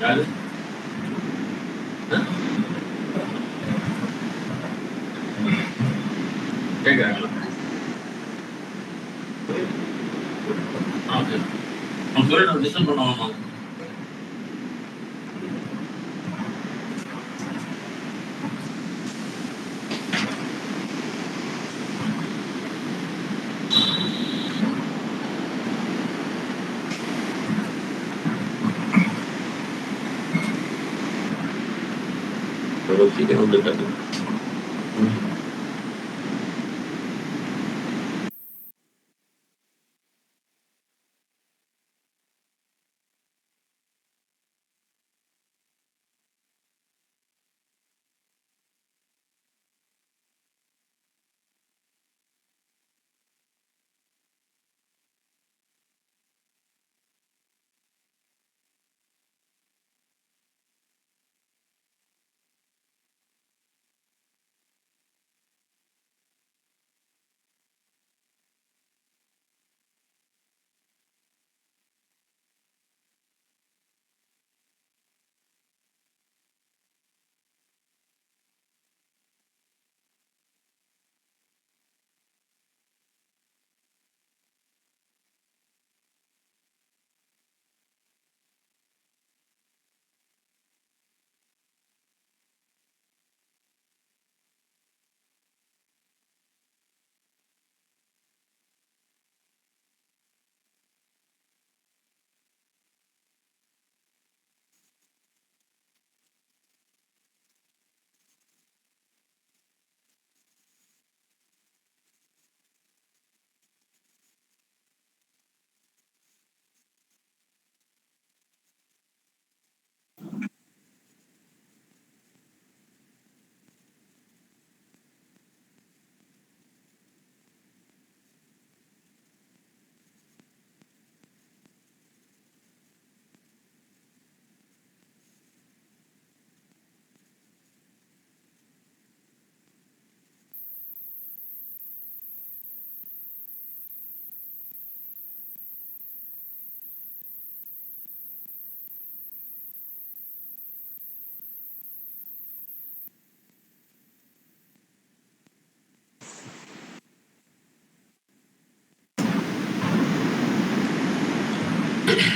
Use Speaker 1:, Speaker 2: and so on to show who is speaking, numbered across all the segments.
Speaker 1: யாரு? கேட்குறாங்களா? ஓகே. அவன் சொல்லிட்டு டிஸ்டர்ப் பண்ணுவாமா? சீக்கிரம் வந்துட்டாரு.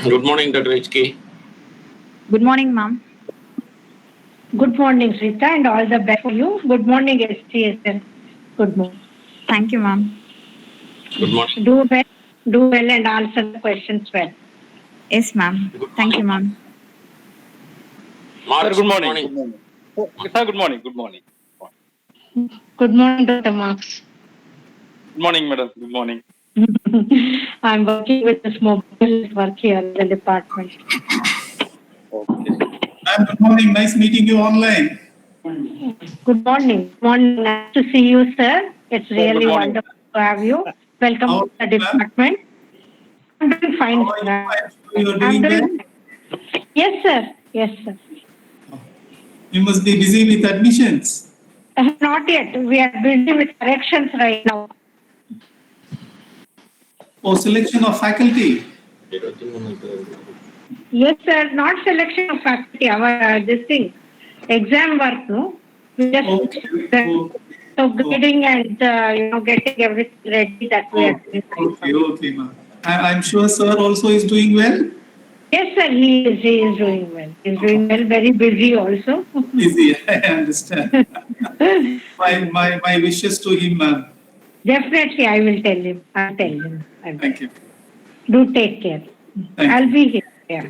Speaker 1: Good morning, Dr. HK.
Speaker 2: Good morning, ma'am.
Speaker 3: Good morning, Srita, and all the best for you. Good morning, STSN. Good morning.
Speaker 2: Thank you, ma'am.
Speaker 1: Good morning.
Speaker 3: Do well and answer the questions well.
Speaker 2: Yes, ma'am. Thank you, ma'am.
Speaker 1: Mark,
Speaker 4: Sir, good morning. Good morning. Sir, good morning. Good morning.
Speaker 3: Good morning, Dr. Marks.
Speaker 4: Good morning, madam. Good morning.
Speaker 3: I'm working with this mobile network here in the department.
Speaker 4: Okay.
Speaker 5: Good morning. Nice meeting you online.
Speaker 3: Good morning. Morning. Nice to see you, sir. It's
Speaker 4: Sir,
Speaker 3: really
Speaker 4: good morning.
Speaker 3: wonderful to have you. Welcome
Speaker 5: How
Speaker 3: to the
Speaker 5: are you, ma'am?
Speaker 3: department. I'm doing fine,
Speaker 5: How are you?
Speaker 3: sir.
Speaker 5: I'm sure you're
Speaker 3: I'm
Speaker 5: doing
Speaker 3: doing.
Speaker 5: well.
Speaker 3: Yes, sir. Yes, sir.
Speaker 5: You must be busy with admissions.
Speaker 3: Not yet. We are busy with corrections right now.
Speaker 5: Oh, selection of faculty.
Speaker 3: Yes, sir. Not selection of faculty. Our this thing, exam work, no. We just
Speaker 5: Okay.
Speaker 3: so grading and getting everything ready that we are doing.
Speaker 5: Okay, ma'am. I'm sure sir also is doing well.
Speaker 3: Yes, sir. He is doing well. He's doing well. Very busy also.
Speaker 5: Busy, I understand. my wishes to him, ma'am.
Speaker 3: Definitely, I will tell him. I'll tell him.
Speaker 5: Thank you.
Speaker 3: Do take care.
Speaker 5: Thank
Speaker 3: I'll
Speaker 5: you.
Speaker 3: be here. Yeah.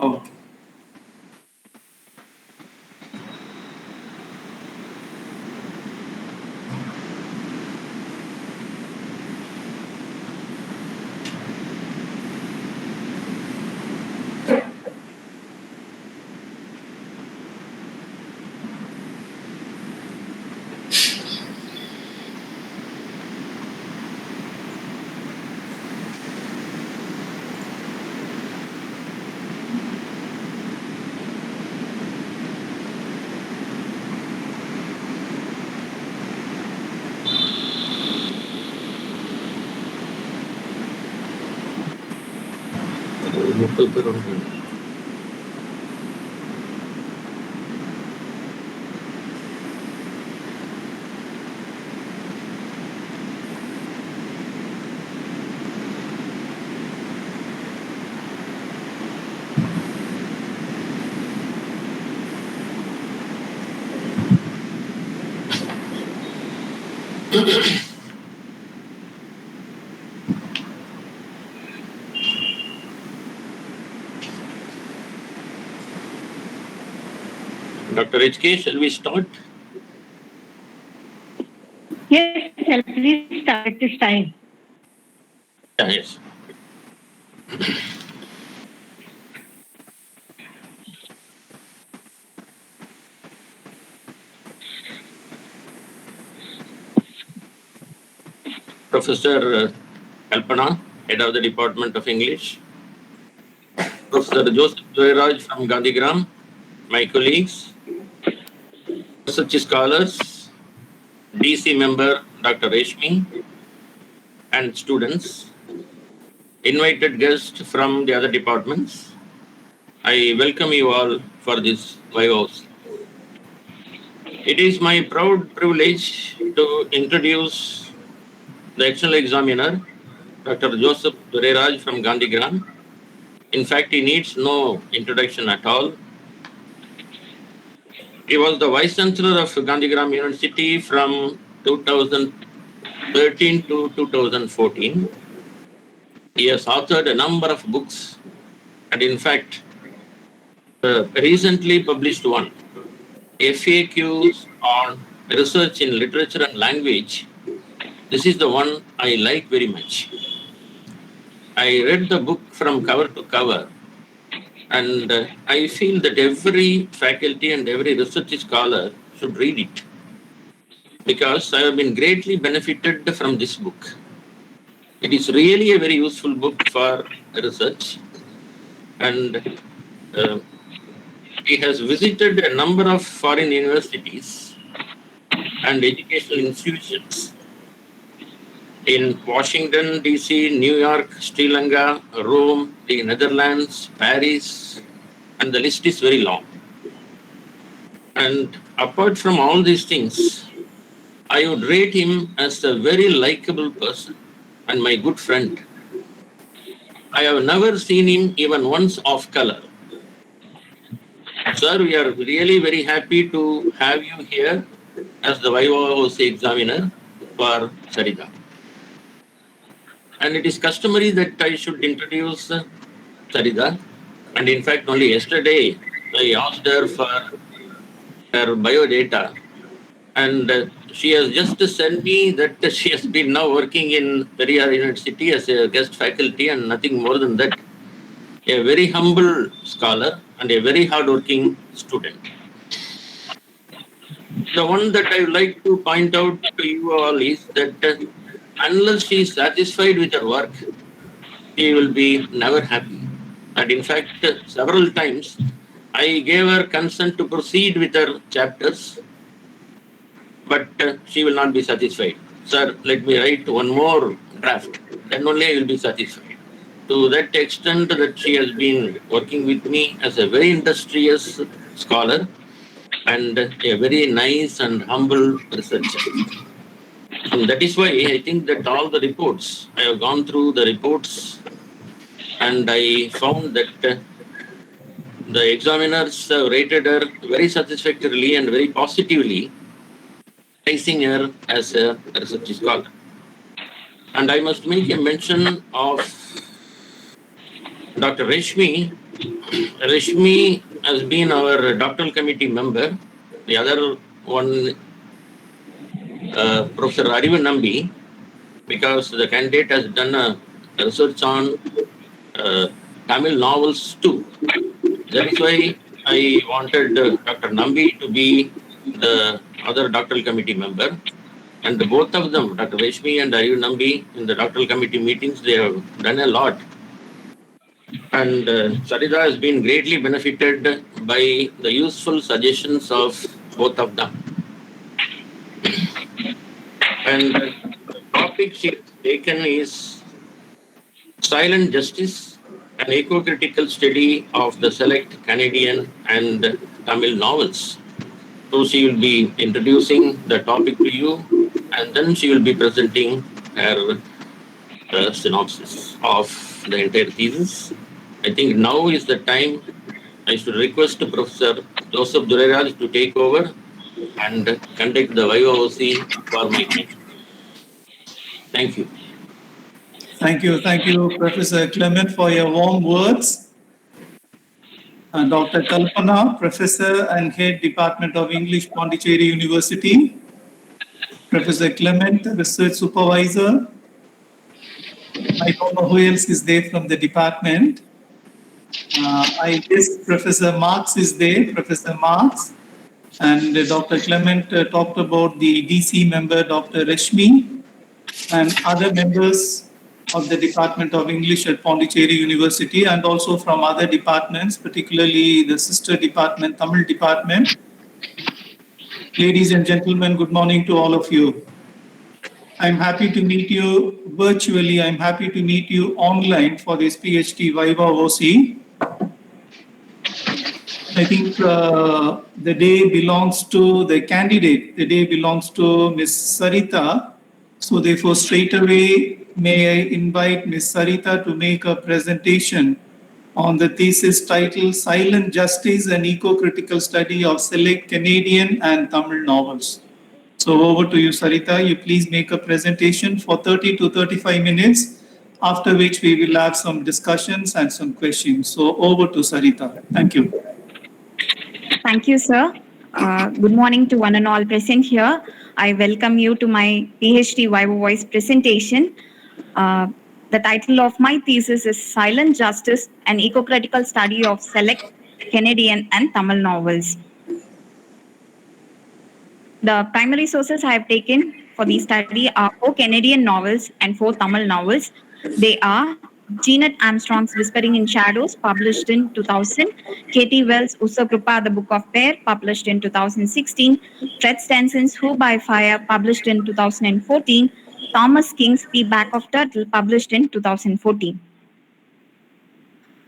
Speaker 5: Okay.
Speaker 1: Dr. HK, shall we start?
Speaker 3: Yes, sir, please start at this time.
Speaker 1: Yeah, yes. Professor Kalpana, Head of the Department of English. Professor Joseph Joyraj from Gandhigram, my colleagues, research scholars, DC member Dr. Reshmi, and students, invited guests from the other departments. I welcome you all for this Vivos. It is my proud privilege to introduce the external examiner, Dr. Joseph Dureraj from Gandhigram. In fact, he needs no introduction at all. He was the Vice Chancellor of Gandhigram University from 2013 to 2014. He has authored a number of books, and in fact, recently published one, FAQs on research in literature and language. This is the one I like very much. I read the book from cover to cover, and I feel that every faculty and every research scholar should read it, because I have been greatly benefited from this book. It is really a very useful book for research, and he has visited a number of foreign universities and educational institutions in Washington, DC, New York, Sri Lanka, Rome, the Netherlands, Paris, and the list is very long. And apart from all these things, I would rate him as a very likable person and my good friend. I have never seen him even once off color. Sir, we are really very happy to have you here as the YOC examiner for Sarita. And it is customary that I should introduce Sarita. And in fact, only yesterday, I asked her for her biodata. And she has just sent me that she has been now working in Periyar University as a guest faculty and nothing more than that. A very humble scholar and a very hardworking student. The one that I would like to point out to you all is that unless she is satisfied with her work, she will be never happy. And in fact, several times I gave her consent to proceed with her chapters, but she will not be satisfied. Sir, let me write one more draft, then only I will be satisfied. To that extent that she has been working with me as a very industrious scholar and a very nice and humble researcher. And that is why I think that all the reports, I have gone through the reports and I found that the examiners have rated her very satisfactorily and very positively, placing her as a research scholar. And I must make a mention of Dr. Reshmi. Reshmi has been our doctoral committee member. The other one, Professor Arivan Nambi, because the candidate has done a research on Tamil novels too. That is why I wanted Dr. Nambi to be the other doctoral committee member. And both of them, Dr. Reshmi and Arivan Nambi, in the doctoral committee meetings, they have done a lot. And Sarita has been greatly benefited by the useful suggestions of both of them. And the topic she has taken is Silent Justice, an eco-critical study of the select Canadian and Tamil novels. So she will be introducing the topic to you, and then she will be presenting her synopsis of the entire thesis. I think now is the time I should request Professor Joseph Dureraj to take over and conduct the YOC for my team. Thank you.
Speaker 5: Thank you, Professor Clement, for your warm words. Dr. Kalpana, Professor and Head Department of English, Pondicherry University. Professor Clement, Research Supervisor. I don't know who else is there from the department. I guess Professor Marx is there, Professor Marx. And Dr. Clement talked about the DC member, Dr. Rashmi, and other members of the Department of English at Pondicherry University, and also from other departments, particularly the sister department, Tamil department. Ladies and gentlemen, good morning to all of you. I'm happy to meet you virtually. I'm happy to meet you online for this PhD Viva OC. I think the day belongs to the candidate. The day belongs to Ms. Sarita. So therefore, straight away, may I invite Ms. Sarita to make a presentation on the thesis titled Silent Justice and Eco-Critical Study of Select Canadian and Tamil Novels. So over to you, Sarita. You please make a presentation for 30 to 35 minutes, after which we will have some discussions and some questions. So over to Sarita. Thank you.
Speaker 2: Thank you, sir. Good morning to one and all present here. I welcome you to my PhD Viva Voice presentation. The title of my thesis is Silent Justice, an Eco-Critical Study of Select Canadian and Tamil Novels. The primary sources I have taken for the study are 4 Canadian novels and 4 Tamil novels. They are Jeanette Armstrong's Whispering in Shadows, published in 2000, Katie Wells' Usakrupa, The Book of Bear, published in 2016, Fred Stenson's Who by Fire, published in 2014, Thomas King's The Back of Turtle, published in 2014.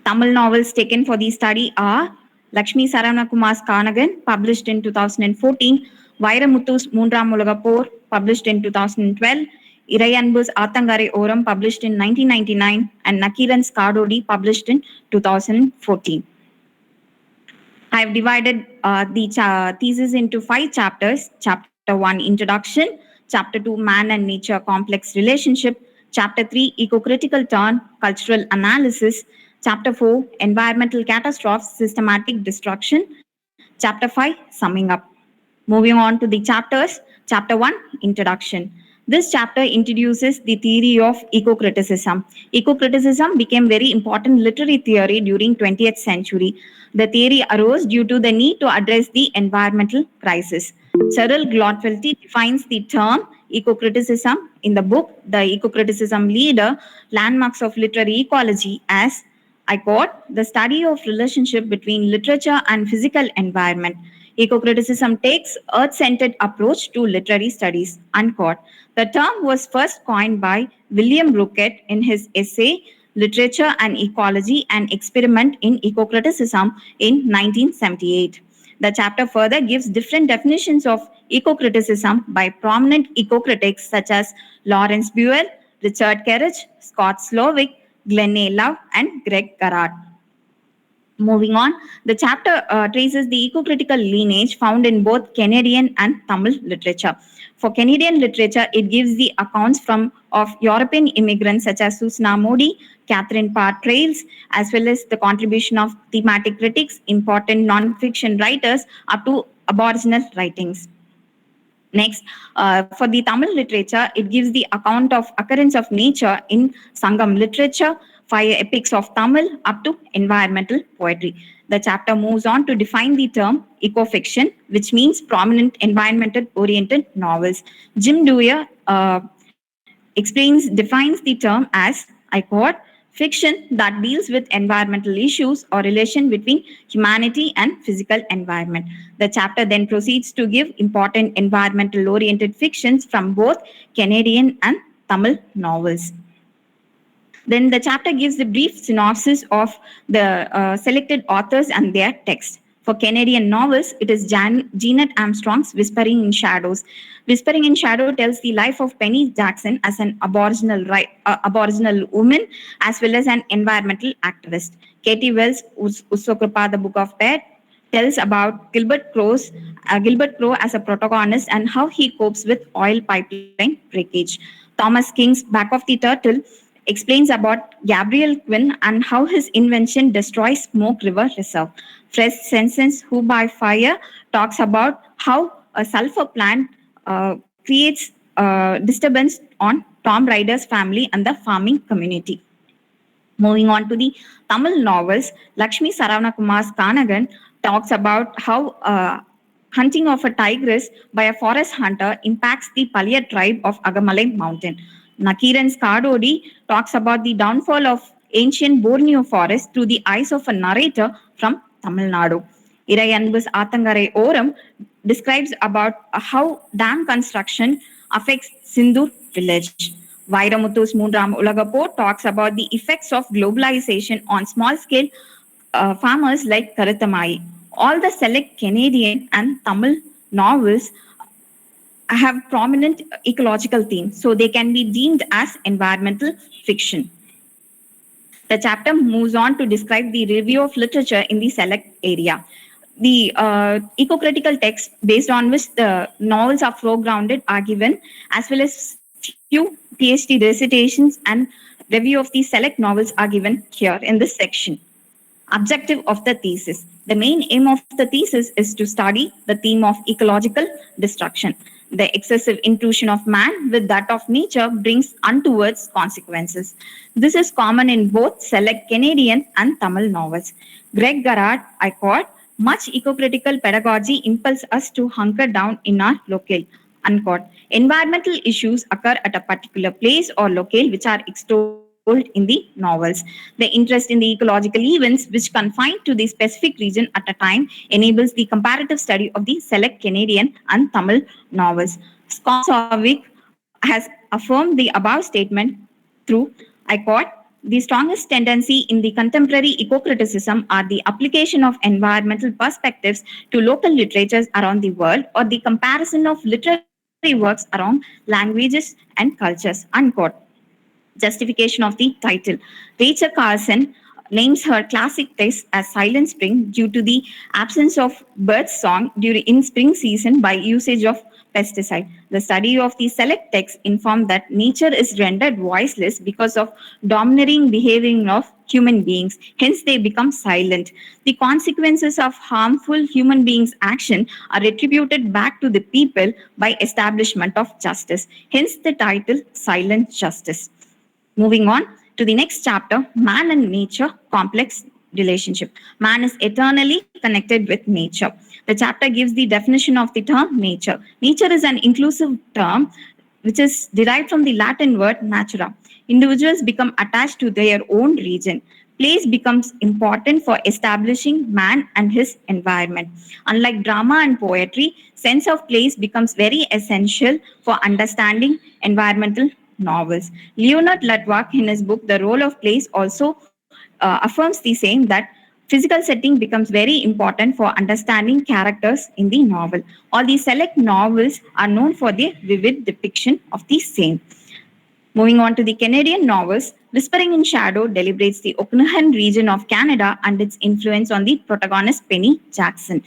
Speaker 2: Tamil novels taken for the study are Lakshmi Saravakumar's Kanagan, published in 2014, Vairamuthu's Moonram Ulagapor, published in 2012, Irayanbu's Athangare Oram, published in 1999, and Nakiran's Kadodi, published in 2014. I have divided the thesis into 5 chapters. Chapter 1, Introduction. Chapter 2, Man and Nature, Complex Relationship. Chapter 3, Eco-Critical Turn, Cultural Analysis. Chapter 4, Environmental Catastrophes, Systematic Destruction. Chapter 5, Summing Up. Moving on to the chapters. Chapter 1, Introduction. This chapter introduces the theory of eco-criticism. Eco-criticism became very important literary theory during 20th century. The theory arose due to the need to address the environmental crisis. Cyril Glotfelty defines the term eco-criticism in the book, The Eco-Criticism Leader, Landmarks of Literary Ecology, as, I quote, the study of relationship between literature and physical environment. Eco-criticism takes earth-centered approach to literary studies, unquote. The term was first coined by William Rocket in his essay, Literature and Ecology, an Experiment in Eco-Criticism in 1978. The chapter further gives different definitions of eco-criticism by prominent eco-critics such as Lawrence Buell, Richard Kerridge, Scott Slovic, Glenn A. Love, and Greg Garrard. Moving on, the chapter traces the eco-critical lineage found in both Canadian and Tamil literature. For Canadian literature, it gives the accounts of European immigrants such as Susana Modi, Catherine Parr Traill, as well as the contribution of thematic critics, important non-fiction writers, up to Aboriginal writings. Next, for the Tamil literature, it gives the account of occurrence of nature in Sangam literature, 5 epics of Tamil, up to environmental poetry. The chapter moves on to define the term eco-fiction, which means prominent environmental-oriented novels. Jim Dewey defines the term as, I quote, fiction that deals with environmental issues or relation between humanity and physical environment. The chapter then proceeds to give important environmental-oriented fictions from both Canadian and Tamil novels. Then the chapter gives a brief synopsis of the selected authors and their text. For Canadian novels, it is Jeanette Armstrong's Whispering in Shadows. Whispering in Shadow tells the life of Penny Jackson as an Aboriginal woman as well as an environmental activist. Katie Wells' Usokrupa, The Book of Bear, tells about Gilbert Crowe's Gilbert Crow as a protagonist and how he copes with oil pipeline breakage. Thomas King's Back of the Turtle explains about Gabriel Quinn and how his invention destroys Smoke River Reserve. Fred Senson's Who by Fire talks about how a sulfur plant creates disturbance on Tom Ryder's family and the farming community. Moving on to the Tamil novels, Lakshmi Saravanakumar's Kanagan talks about how hunting of a tigress by a forest hunter impacts the Palya tribe of Agamalai mountain. Nakiran's Kadodi talks about the downfall of ancient Borneo forest through the eyes of a narrator from Tamil Nadu. Irai Anbu's Atangare Oram describes about how dam construction affects Sindur village. Vairamuthu's Moondram Ulagapur talks about the effects of globalization on small-scale farmers like Karuthamai. All the select Canadian and Tamil novels have prominent ecological themes, so they can be deemed as environmental fiction. The chapter moves on to describe the review of literature in the select area. The eco-critical texts based on which the novels are foregrounded are given, as well as few PhD dissertations and review of the select novels are given here in this section. Objective of the thesis. The main aim of the thesis is to study the theme of ecological destruction. The excessive intrusion of man with that of nature brings untoward consequences. This is common in both select Canadian and Tamil novels. Greg Garrard, I quote, much eco-critical pedagogy impels us to hunker down in our locale, unquote. Environmental issues occur at a particular place or locale which are extolled in the novels. The interest in the ecological events which confine to the specific region at a time enables the comparative study of the select Canadian and Tamil novels. Scott Sowick has affirmed the above statement through, I quote, the strongest tendency in the contemporary eco-criticism are the application of environmental perspectives to local literatures around the world or the comparison of literary works around languages and cultures, unquote. Justification of the title. Rachel Carlson names her classic text as Silent Spring due to the absence of bird song in spring season by usage of pesticide. The study of the select text informed that nature is rendered voiceless because of domineering behavior of human beings. Hence, they become silent. The consequences of harmful human beings' action are retributed back to the people by establishment of justice. Hence, the title Silent Justice. Moving on to the next chapter, Man and Nature, Complex Relationship. Man is eternally connected with nature. The chapter gives the definition of the term nature. Nature is an inclusive term which is derived from the Latin word natura. Individuals become attached to their own region. Place becomes important for establishing man and his environment. Unlike drama and poetry, sense of place becomes very essential for understanding environmental novels. Leonard Ludwig, in his book The Role of Place, also affirms the same, that physical setting becomes very important for understanding characters in the novel. All these select novels are known for their vivid depiction of the same. Moving on to the Canadian novels, Whispering in Shadow deliberates the Okanagan region of Canada and its influence on the protagonist Penny Jackson.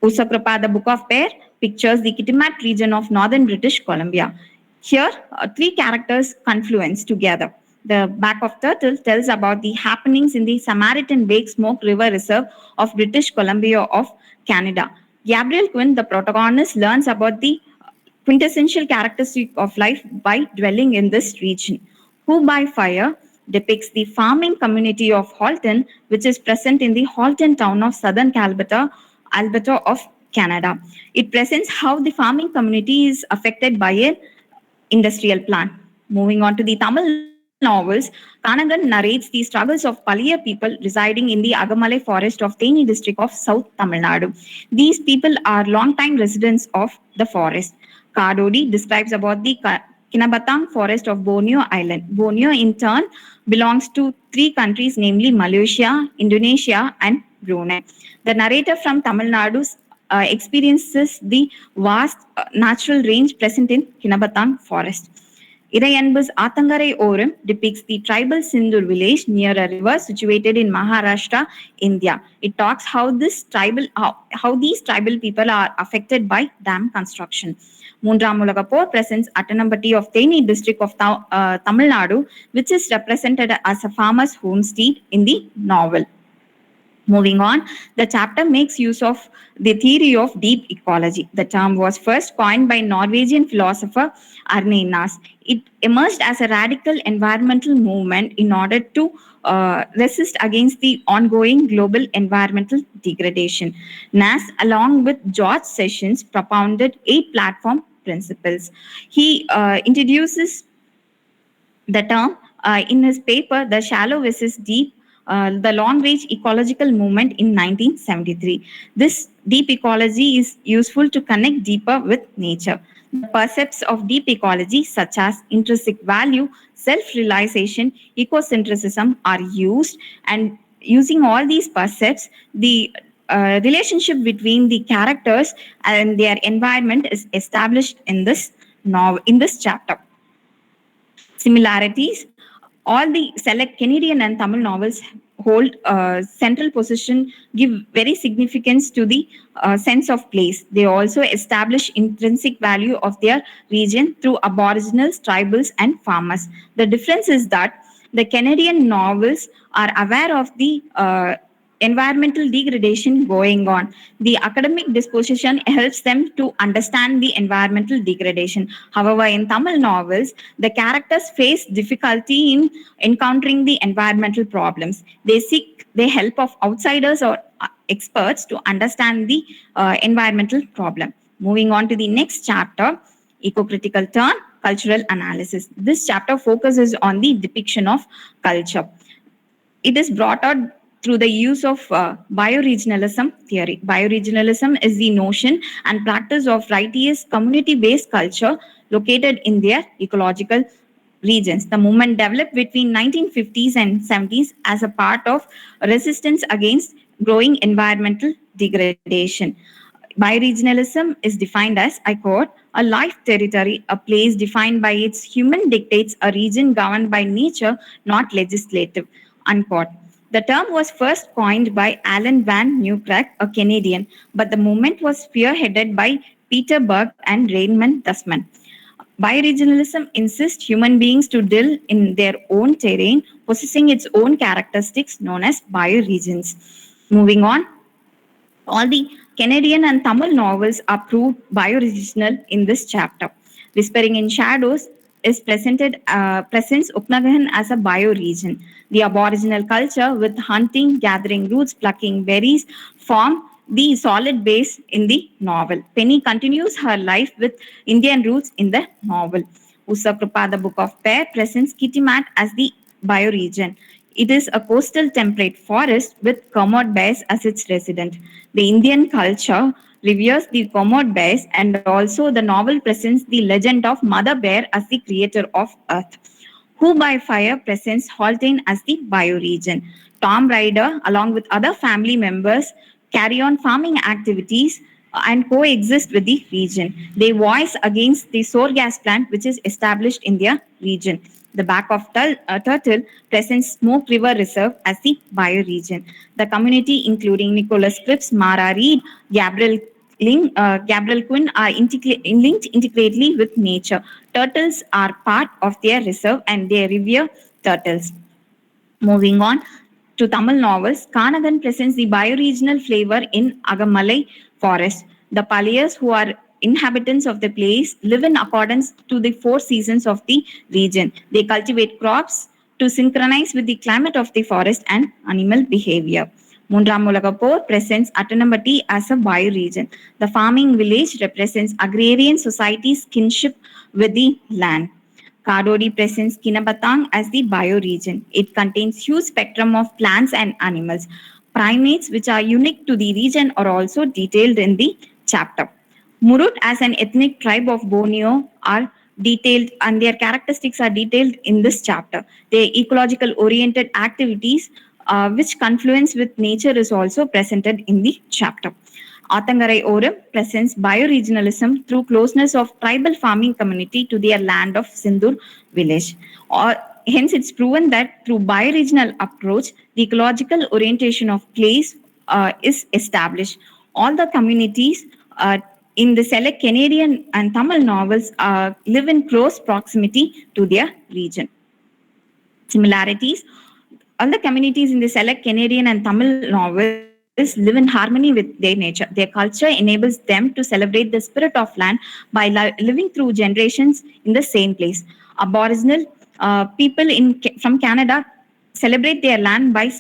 Speaker 2: Usakrapa, the Book of Bear, pictures the Kitimat region of northern British Columbia. Here, three characters confluence together. The Back of Turtle tells about the happenings in the Samaritan Lake Smoke River Reserve of British Columbia of Canada. Gabriel Quinn, the protagonist, learns about the quintessential characteristic of life by dwelling in this region. Who by Fire depicts the farming community of Halton, which is present in the Halton town of southern Alberta of Canada. It presents how the farming community is affected by an industrial plant. Moving on to the Tamil novels, Kanagan narrates the struggles of Palya people residing in the Agamalai forest of Theni district of South Tamil Nadu. These people are long-time residents of the forest. Kadodi describes about the Kinabatam forest of Borneo Island. Borneo in turn belongs to three countries, namely Malaysia, Indonesia and Brunei. The narrator from Tamil Nadu experiences the vast natural range present in Kinabatam forest. Irayanbus Athangarai Oram depicts the tribal Sindur village near a river situated in Maharashtra, India. It talks how these tribal people are affected by dam construction. Moondramulagapur presents Attanambatti of Theni district of Tamil Nadu, which is represented as a farmer's homestead in the novel. Moving on, the chapter makes use of the theory of deep ecology. The term was first coined by Norwegian philosopher Arne Naess. It emerged as a radical environmental movement in order to resist against the ongoing global environmental degradation. Naess, along with George Sessions, propounded 8 platform principles. He introduces the term in his paper, The Shallow versus Deep, the long-range ecological movement in 1973. This deep ecology is useful to connect deeper with nature. The percepts of deep ecology, such as intrinsic value, self-realization, ecocentrism, are used, and using all these percepts, the relationship between the characters and their environment is established in this chapter. Similarities. All the select Canadian and Tamil novels hold a central position, give very significance to the sense of place. They also establish intrinsic value of their region through aboriginals, tribals, and farmers. The difference is that the Canadian novels are aware of the environmental degradation going on. The academic disposition helps them to understand the environmental degradation. However, in Tamil novels, the characters face difficulty in encountering the environmental problems. They seek the help of outsiders or experts to understand the environmental problem. Moving on to the next chapter, eco-critical turn, cultural analysis. This chapter focuses on the depiction of culture. It is brought out through the use of bioregionalism theory. Bioregionalism is the notion and practice of righteous community-based culture located in their ecological regions. The movement developed between 1950s and 70s as a part of resistance against growing environmental degradation. Bioregionalism is defined as, I quote, a life territory, a place defined by its human dictates, a region governed by nature, not legislative, unquote. The term was first coined by Alan Van Nieuwkerk, a Canadian, but the movement was spearheaded by Peter Berg and Raymond Thusman. Bioregionalism insists human beings to deal in their own terrain, possessing its own characteristics known as bioregions. Moving on, all the Canadian and Tamil novels are proved bioregional in this chapter. Whispering in Shadows presents Okanagan as a bioregion. The aboriginal culture with hunting, gathering roots, plucking berries form the solid base in the novel. Penny continues her life with Indian roots in the novel. Usakrupa, the Book of Bear, presents Kitimat as the bioregion. It is a coastal temperate forest with Kermode bears as its resident. The Indian culture reveres the Kermode bears, and also the novel presents the legend of Mother Bear as the creator of Earth. Who by Fire presents Haltane as the bioregion. Tom Ryder, along with other family members, carry on farming activities and coexist with the region. They voice against the sour gas plant which is established in their region. The Back of Turtle presents Smoke River Reserve as the bioregion. The community, including Nicholas Cripps, Mara Reed, Gabriel Quinn, are linked intricately with nature. Turtles are part of their reserve and they revere turtles. Moving on to Tamil novels, Kanagan presents the bioregional flavor in Agamalai forest. The Palayas, who are inhabitants of the place, live in accordance to the 4 seasons of the region. They cultivate crops to synchronize with the climate of the forest and animal behavior. Moondramulagapur presents Attanambatti as a bioregion. The farming village represents agrarian society's kinship with the land. Kadodi presents Kinabathang as the bioregion. It contains huge spectrum of plants and animals. Primates which are unique to the region are also detailed in the chapter. Murut as an ethnic tribe of Borneo are detailed and their characteristics are detailed in this chapter. Their ecological oriented activities which confluence with nature is also presented in the chapter. Athangarai Oram presents bioregionalism through closeness of tribal farming community to their land of Sindur village. Hence, it's proven that through bioregional approach, the ecological orientation of place is established. All the communities in the select Canadian and Tamil novels live in close proximity to their region. Similarities: all the communities in the select Canadian and Tamil novels live in harmony with their nature. Their culture enables them to celebrate the spirit of land by living through generations in the same place. Aboriginal people from Canada celebrate their land by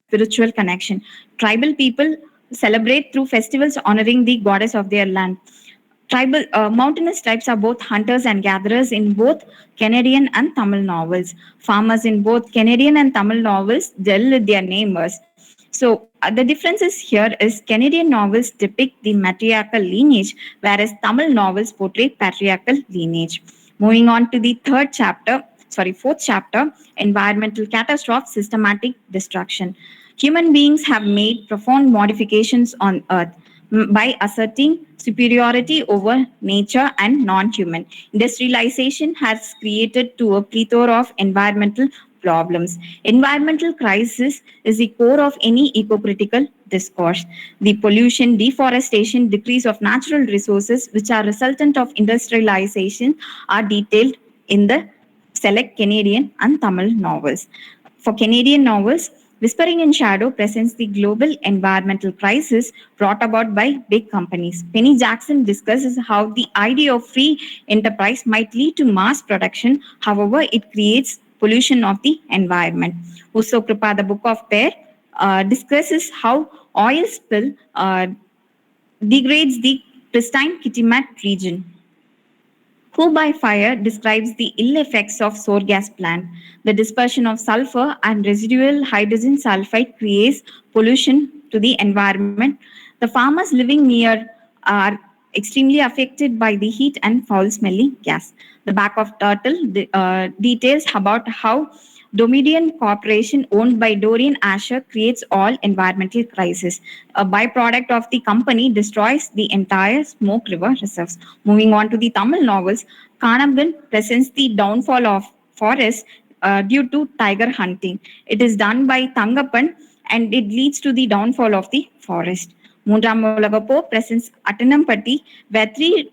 Speaker 2: spiritual connection. Tribal people celebrate through festivals honoring the goddess of their land. Tribal mountainous tribes are both hunters and gatherers in both Canadian and Tamil novels. Farmers in both Canadian and Tamil novels deal with their neighbors. So the differences here is Canadian novels depict the matriarchal lineage, whereas Tamil novels portray patriarchal lineage. Moving on to the fourth chapter, environmental catastrophe, systematic destruction. Human beings have made profound modifications on Earth by asserting superiority over nature and non-human. Industrialization has created to a plethora of environmental problems. Environmental crisis is the core of any eco-critical discourse. The pollution, deforestation, decrease of natural resources which are resultant of industrialization are detailed in the select Canadian and Tamil novels. For Canadian novels, Whispering in Shadow presents the global environmental crisis brought about by big companies. Penny Jackson discusses how the idea of free enterprise might lead to mass production. However, it creates pollution of the environment. Uso Kripa, the Book of Pear, discusses how oil spill degrades the pristine Kitimat region. Who by Fire describes the ill effects of sour gas plant. The dispersion of sulfur and residual hydrogen sulfide creates pollution to the environment. The farmers living near are extremely affected by the heat and foul-smelling gas. The Back of Turtle details about how Dominion Corporation, owned by Dorian Asher, creates all environmental crisis. A byproduct of the company destroys the entire Smoke River reserves. Moving on to the Tamil novels, Kanagan presents the downfall of forests due to tiger hunting. It is done by Thangappan and it leads to the downfall of the forest. Moondram Mulagappo presents Attanampatti, where three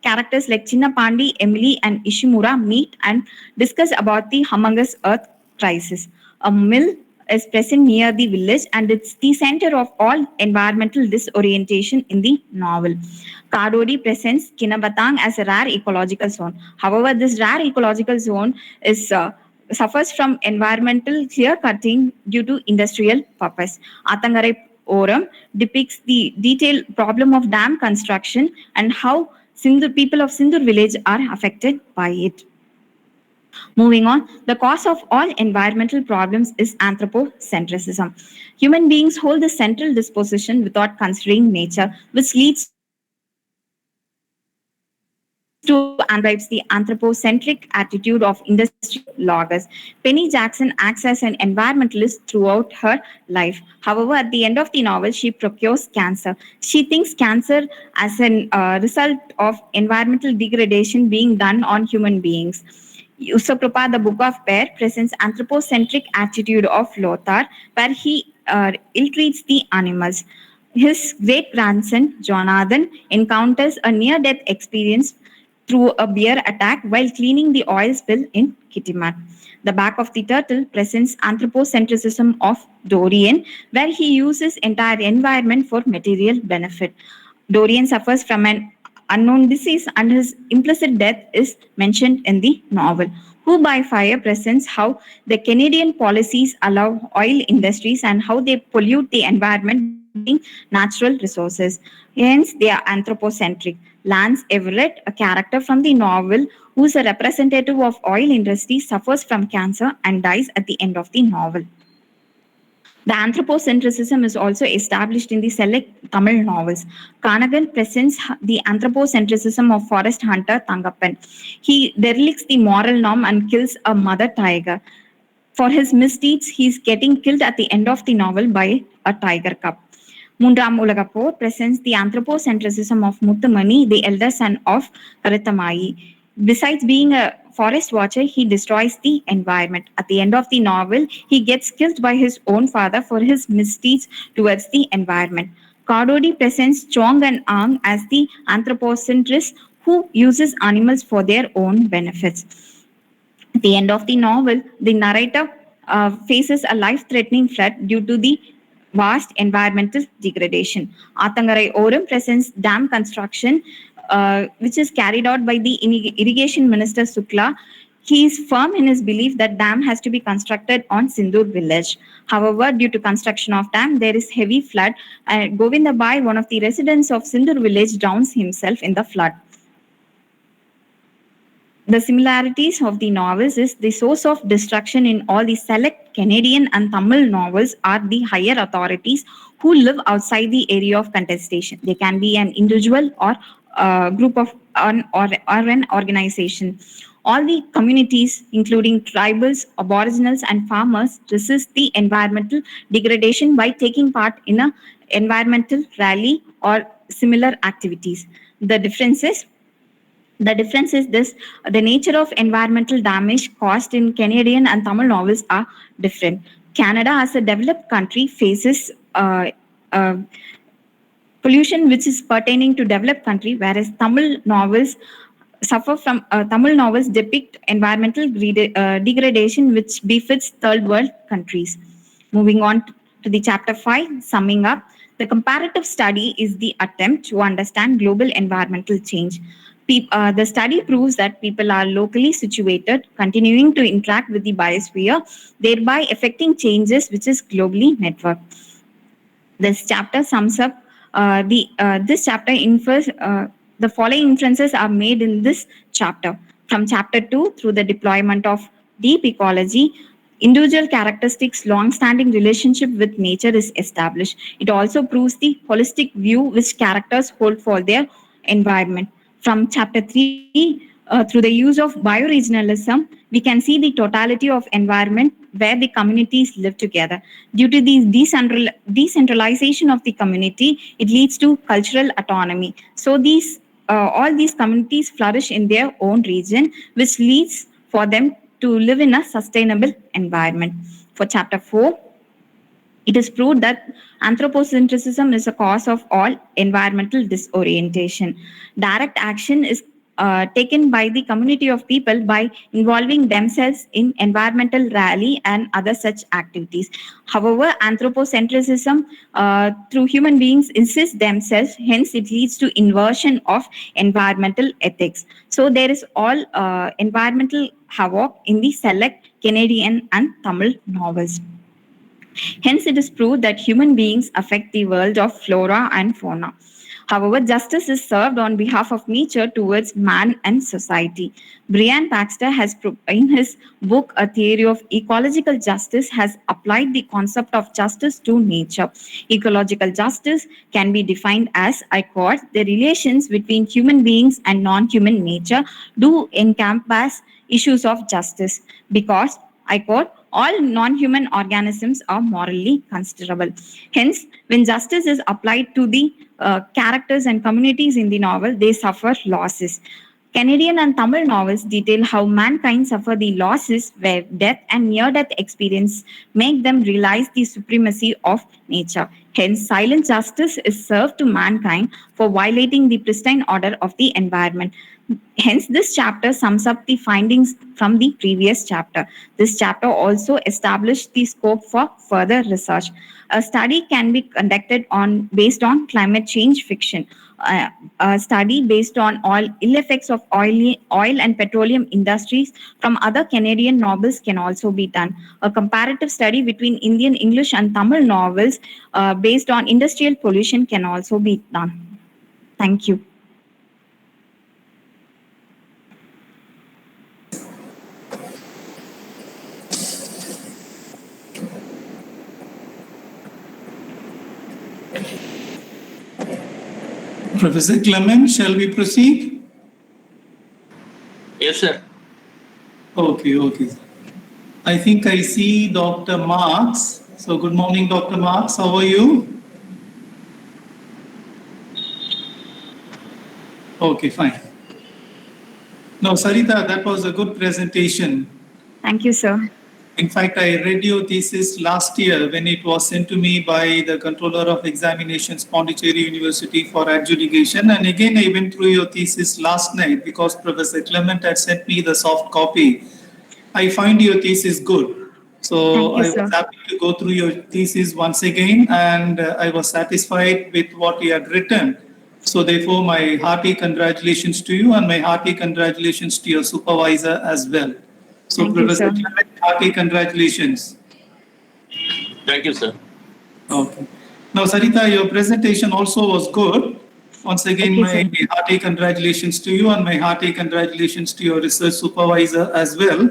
Speaker 2: characters like Chinnapandi, Emily, and Ishimura meet and discuss about the humongous earth crisis. A mill is present near the village and it's the center of all environmental disorientation in the novel. Kadodi presents Kinabatang as a rare ecological zone. However, this rare ecological zone is suffers from environmental clear-cutting due to industrial purpose. Athangarai Oram depicts the detailed problem of dam construction and how people of Sindur village are affected by it. Moving on, the cause of all environmental problems is anthropocentrism. Human beings hold the central disposition without considering nature, which leads to and drives the anthropocentric attitude of industry loggers. Penny Jackson acts as an environmentalist throughout her life. However, at the end of the novel, she procures cancer. She thinks cancer as a result of environmental degradation being done on human beings. Usopropa, the Book of Pear, presents anthropocentric attitude of Lothar, where he ill-treats the animals. His great-grandson, Jonathan, encounters a near-death experience through a bear attack while cleaning the oil spill in Kitimat. The Back of the Turtle presents anthropocentrism of Dorian, where he uses entire environment for material benefit. Dorian suffers from an unknown disease and his implicit death is mentioned in the novel. Who by Fire presents how the Canadian policies allow oil industries and how they pollute the environment natural resources. Hence, they are anthropocentric. Lance Everett, a character from the novel who is a representative of oil industry, suffers from cancer and dies at the end of the novel. The anthropocentrism is also established in the select Tamil novels. Kanagan presents the anthropocentrism of forest hunter Thangappan. He derelicts the moral norm and kills a mother tiger. For his misdeeds, he is getting killed at the end of the novel by a tiger cub. மூன்றாம் உலகப் போர் presents the anthropocentrism of Muthamani, the elder son of Karatamayi. Besides being a forest watcher, he destroys the environment. At the end of the novel, he gets killed by his own father for his misdeeds towards the environment. Kadodi presents Chong and Ang as the anthropocentrists who uses animals for their own benefits. At the end of the novel, the narrator faces a life-threatening flood due to the vast environmental degradation. Athangarai Oram presents dam construction, which is carried out by the irrigation minister Sukla. He is firm in his belief that dam has to be constructed on Sindur village. However, due to construction of dam, there is heavy flood. Govindabai, one of the residents of Sindur village, drowns himself in the flood. The similarities of the novels is the source of destruction in all the select Canadian and Tamil novels are the higher authorities who live outside the area of contestation. They can be an individual or a group of or an organization. All the communities, including tribals, aboriginals, and farmers, resist the environmental degradation by taking part in an environmental rally or similar activities. The difference is this: the nature of environmental damage caused in Canadian and Tamil novels are different. Canada, as a developed country, faces pollution which is pertaining to developed country, whereas Tamil novels depict environmental degradation which befits third world countries. Moving on to the chapter 5, summing up, the comparative study is the attempt to understand global environmental change. The study proves that people are locally situated, continuing to interact with the biosphere, thereby affecting changes which is globally networked. This chapter sums up this chapter infers the following inferences are made in this chapter. From chapter 2, through the deployment of deep ecology, individual characteristics, long-standing relationship with nature is established. It also proves the holistic view which characters hold for their environment. From chapter 3, through the use of bioregionalism, we can see the totality of environment where the communities live together. Due to the decentralization of the community, it leads to cultural autonomy. So all these communities flourish in their own region, which leads for them to live in a sustainable environment. For chapter 4, it is proved that anthropocentrism is a cause of all environmental disorientation. Direct action is taken by the community of people by involving themselves in environmental rally and other such activities. However, anthropocentrism through human beings insists themselves, hence it leads to inversion of environmental ethics. So there is all environmental havoc in the select Canadian and Tamil novels. Hence, it is proved that human beings affect the world of flora and fauna. However, justice is served on behalf of nature towards man and society. Brian Baxter has, in his book A Theory of Ecological Justice, has applied the concept of justice to nature. Ecological justice can be defined as, I quote, the relations between human beings and non-human nature do encompass issues of justice because, I quote, all non-human organisms are morally considerable. Hence, when justice is applied to the characters and communities in the novel, they suffer losses. Canadian and Tamil novels detail how mankind suffer the losses where death and near-death experience make them realize the supremacy of nature. Hence, silent justice is served to mankind for violating the pristine order of the environment. Hence, this chapter sums up the findings from the previous chapter. This chapter also established the scope for further research. A study can be conducted based on climate change fiction. A study based on all ill effects of oil and petroleum industries from other Canadian novels can also be done. A comparative study between Indian, English, and Tamil novels based on industrial pollution can also be done. Thank you.
Speaker 5: Professor Clement, shall we proceed?
Speaker 1: Yes, sir.
Speaker 5: Okay. I think I see Dr. Marks. So good morning, Dr. Marks. How are you? Okay, fine. No, Sarita, that was a good presentation.
Speaker 2: Thank you, sir.
Speaker 5: In fact, I read your thesis last year when it was sent to me by the Controller of Examinations, Pondicherry University for adjudication. And again, I went through your thesis last night because Professor Clement had sent me the soft copy. I find your thesis good. So
Speaker 2: Thank you,
Speaker 5: I
Speaker 2: sir.
Speaker 5: was happy to go through your thesis once again, and I was satisfied with what you had written. So therefore, my hearty congratulations to you and my hearty congratulations to your supervisor as well. So
Speaker 2: Thank you,
Speaker 5: Professor
Speaker 2: sir.
Speaker 5: Clement, hearty congratulations.
Speaker 1: Thank you, sir.
Speaker 5: Okay. Now, Sarita, your presentation also was good. Once again,
Speaker 2: Okay,
Speaker 5: my
Speaker 2: sir.
Speaker 5: hearty congratulations to you and my hearty congratulations to your research supervisor as well.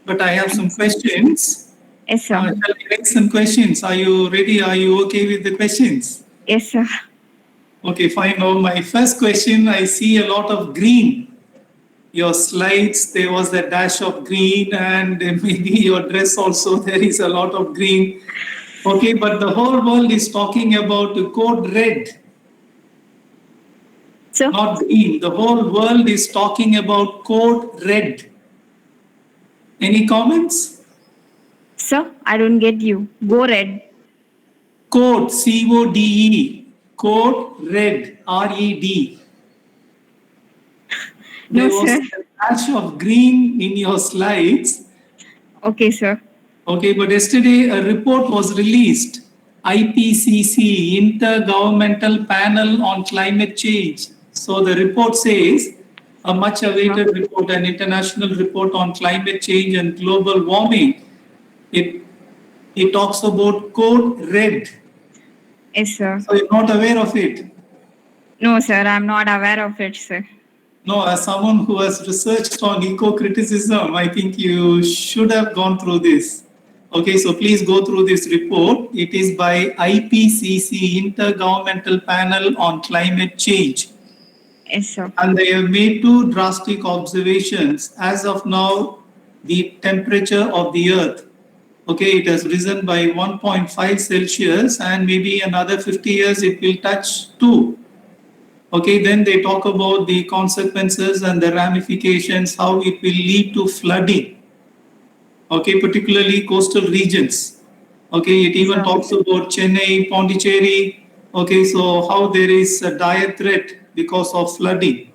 Speaker 5: But I have some questions.
Speaker 2: Yes, sir.
Speaker 5: Shall we make some questions? Are you ready? Are you okay with the questions?
Speaker 2: Yes, sir.
Speaker 5: Okay, fine. Now, my first question, I see a lot of green. Your slides, there was a dash of green, and maybe your dress also, there is a lot of green. Okay, but the whole world is talking about the code red,
Speaker 2: Sir,
Speaker 5: not green. The whole world is talking about code red. Any comments?
Speaker 2: sir, I don't get you. Go red.
Speaker 5: Code, C-O-D-E, code red, R-E-D.
Speaker 2: No,
Speaker 5: There was
Speaker 2: sir.
Speaker 5: a dash of green in your slides.
Speaker 2: Okay, sir.
Speaker 5: Okay, but yesterday a report was released. IPCC, Intergovernmental Panel on Climate Change. So the report says, a much awaited report, an international report on climate change and global warming. It talks about code red.
Speaker 2: Yes, sir.
Speaker 5: So you're not aware of it.
Speaker 2: No, sir, I'm not aware of it, sir.
Speaker 5: No, as someone who has researched on eco-criticism, I think you should have gone through this. Okay, so please go through this report. It is by IPCC, Intergovernmental Panel on Climate Change.
Speaker 2: Yes, sir.
Speaker 5: And they have made two drastic observations. As of now, the temperature of the earth, okay, it has risen by 1.5 Celsius, and maybe another 50 years it will touch 2. Okay, then they talk about the consequences and the ramifications, how it will lead to flooding. Okay, particularly coastal regions. Okay, it even talks about Chennai, Pondicherry. Okay, so how there is a dire threat because of flooding.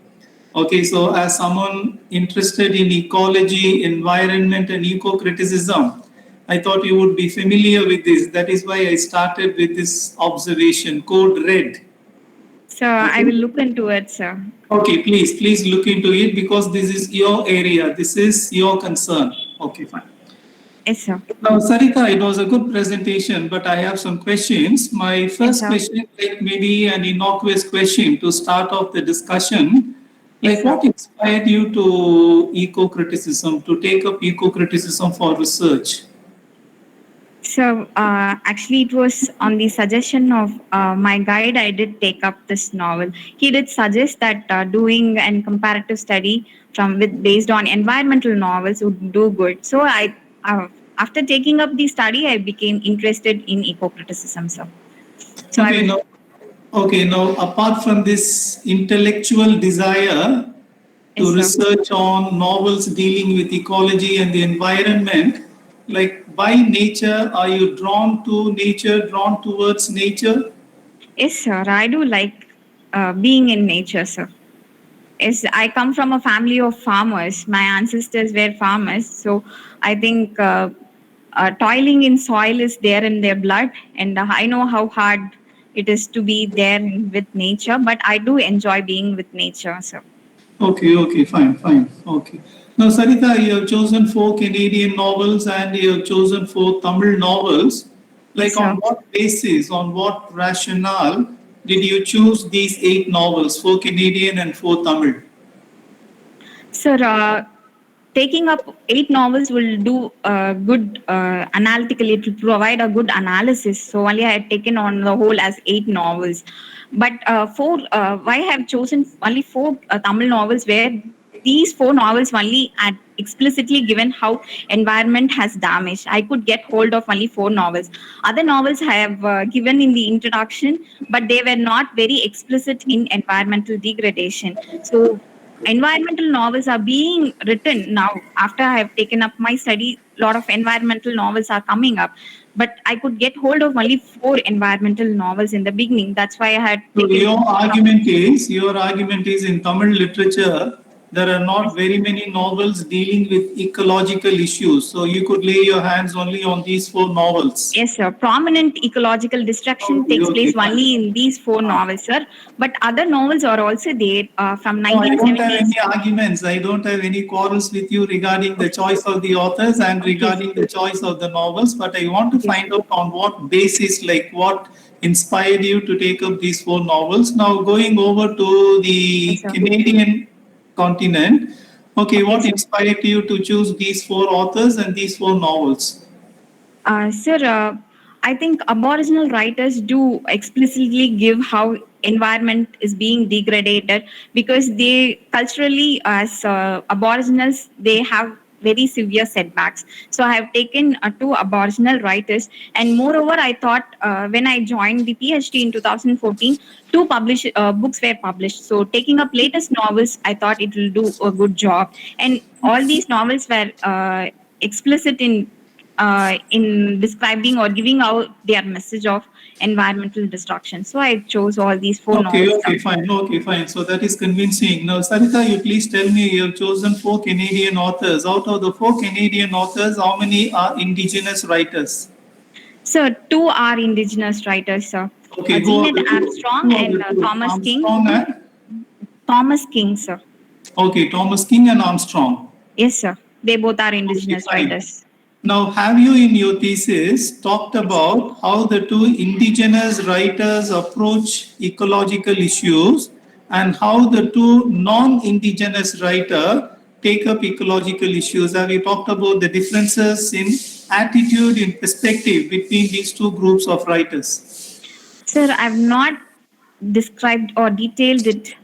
Speaker 5: Okay, so as someone interested in ecology, environment, and eco-criticism, I thought you would be familiar with this. That is why I started with this observation, code red.
Speaker 2: Sir, I will look into it, sir.
Speaker 5: Okay, please look into it because this is your area. This is your concern. Okay, fine.
Speaker 2: Yes, sir.
Speaker 5: Now, Sarita, it was a good presentation, but I have some questions. My first
Speaker 2: sir.
Speaker 5: question, like maybe an innocuous question to start off the discussion.
Speaker 2: Yes,
Speaker 5: Like,
Speaker 2: sir.
Speaker 5: what inspired you to eco-criticism, to take up eco-criticism for research?
Speaker 2: So, actually, it was on the suggestion of my guide. I did take up this novel. He did suggest that doing an comparative study based on environmental novels would do good. So, after taking up the study, I became interested in eco-criticism. So,
Speaker 5: Okay, now apart from this intellectual desire to
Speaker 2: Yes, sir.
Speaker 5: research on novels dealing with ecology and the environment, like by nature, are you drawn to nature, drawn towards nature?
Speaker 2: Yes, sir. I do like being in nature, sir. Yes, I come from a family of farmers. My ancestors were farmers, so I think toiling in soil is there in their blood, and I know how hard it is to be there with nature. But I do enjoy being with nature, sir.
Speaker 5: Okay, fine. Okay. Now, Sarita, you have chosen 4 Canadian novels and you have chosen 4 Tamil novels. Like,
Speaker 2: Yes, sir.
Speaker 5: on what basis, on what rationale did you choose these 8 novels, 4 Canadian and 4 Tamil?
Speaker 2: Sir, taking up 8 novels will do good analytically. It will provide a good analysis. So only I had taken on the whole as 8 novels. But why I have chosen only 4 Tamil novels where these 4 novels only had explicitly given how environment has damaged. I could get hold of only 4 novels. Other novels I have given in the introduction, but they were not very explicit in environmental degradation. So environmental novels are being written now. After I have taken up my study, a lot of environmental novels are coming up, but I could get hold of only 4 environmental novels in the beginning. That's why I had
Speaker 5: So
Speaker 2: taken.
Speaker 5: your argument is in Tamil literature, there are not very many novels dealing with ecological issues. So you could lay your hands only on these 4 novels.
Speaker 2: Yes, sir. Prominent ecological destruction
Speaker 5: Okay,
Speaker 2: takes place
Speaker 5: fine.
Speaker 2: only in these 4 novels, sir. But other novels are also there from
Speaker 5: No, I don't have
Speaker 2: 1970s.
Speaker 5: any arguments. I don't have any quarrels with you regarding the choice of the authors and regarding the choice of the novels. But I want to find out on what basis, like what inspired you to take up these 4 novels. Now going over to the
Speaker 2: Yes, sir.
Speaker 5: Canadian continent. Okay, what
Speaker 2: sir.
Speaker 5: inspired you to choose these 4 authors and these 4 novels?
Speaker 2: Sir, I think Aboriginal writers do explicitly give how environment is being degraded, because they culturally, as Aboriginals, they have very severe setbacks. So I have taken 2 Aboriginal writers, and moreover, I thought when I joined the PhD in 2014, 2 books were published. So taking up latest novels, I thought it will do a good job, and all these novels were explicit in describing or giving out their message of environmental destruction. So I chose all these 4
Speaker 5: Okay,
Speaker 2: novels.
Speaker 5: okay, fine. So that is convincing. Now, Sarita, you please tell me, you have chosen 4 Canadian authors. Out of the 4 Canadian authors, how many are Indigenous writers?
Speaker 2: So 2 are Indigenous writers, sir.
Speaker 5: Okay, who are
Speaker 2: Jeanette
Speaker 5: the two?
Speaker 2: Armstrong
Speaker 5: Who are
Speaker 2: and
Speaker 5: the two?
Speaker 2: Thomas King.
Speaker 5: Armstrong and?
Speaker 2: Thomas King, sir.
Speaker 5: Okay, Thomas King and Armstrong.
Speaker 2: Yes, sir. They both are
Speaker 5: Okay,
Speaker 2: Indigenous
Speaker 5: fine.
Speaker 2: writers.
Speaker 5: Now, have you in your thesis talked about how the 2 Indigenous writers approach ecological issues and how the 2 non-Indigenous writers take up ecological issues? Have you talked about the differences in attitude, in perspective between these 2 groups of writers?
Speaker 2: Sir, I've not described or detailed it,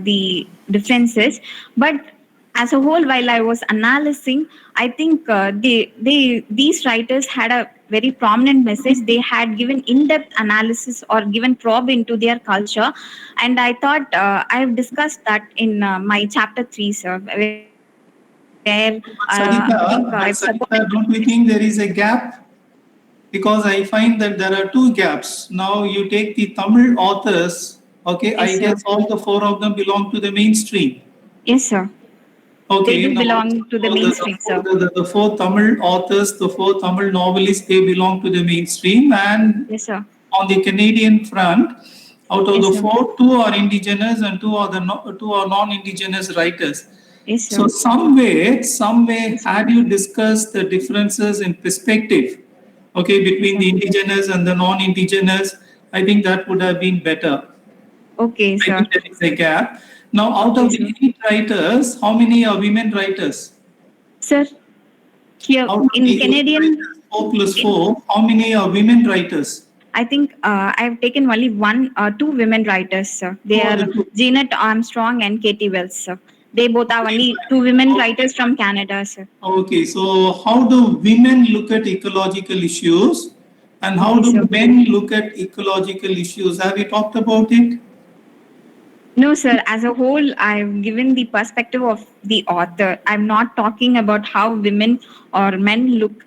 Speaker 2: the differences, but as a whole, while I was analyzing, I think these writers had a very prominent message. They had given in-depth analysis or given probe into their culture, and I thought I have discussed that in my chapter 3, sir, where I think I've
Speaker 5: Sarita, don't we think there is a gap? Because I find that there are 2 gaps. Now you take the Tamil authors, okay,
Speaker 2: Yes,
Speaker 5: I
Speaker 2: sir.
Speaker 5: guess all the 4 of them belong to the mainstream.
Speaker 2: Yes, sir.
Speaker 5: Okay,
Speaker 2: They do
Speaker 5: now,
Speaker 2: belong to the
Speaker 5: so
Speaker 2: mainstream, sir.
Speaker 5: the 4 Tamil authors, the 4 Tamil novelists, they belong to the mainstream. And
Speaker 2: Yes, sir.
Speaker 5: on the Canadian front, out of
Speaker 2: Yes,
Speaker 5: the
Speaker 2: sir.
Speaker 5: 4, 2 are indigenous and 2 are 2 are non-indigenous writers.
Speaker 2: Yes, sir.
Speaker 5: So some way, had you discussed the differences in perspective, okay, between the indigenous and the non-indigenous, I think that would have been better.
Speaker 2: Okay,
Speaker 5: I
Speaker 2: sir.
Speaker 5: think there is a gap. Now, out of the 8 writers, how many are women writers?
Speaker 2: Sir, here
Speaker 5: Out of
Speaker 2: in
Speaker 5: the 8
Speaker 2: Canadian,
Speaker 5: writers, 4 plus 4, how many are women writers?
Speaker 2: I think I have taken only 2 women writers, sir. They
Speaker 5: Who are
Speaker 2: are
Speaker 5: the 2?
Speaker 2: Jeanette Armstrong and Katie Wells, sir. They both are only 2 women writers from Canada, sir.
Speaker 5: Okay, so how do women look at ecological issues and how
Speaker 2: Okay,
Speaker 5: do
Speaker 2: sir.
Speaker 5: men look at ecological issues? Have you talked about it?
Speaker 2: No, sir. As a whole, I've given the perspective of the author. I'm not talking about how women or men look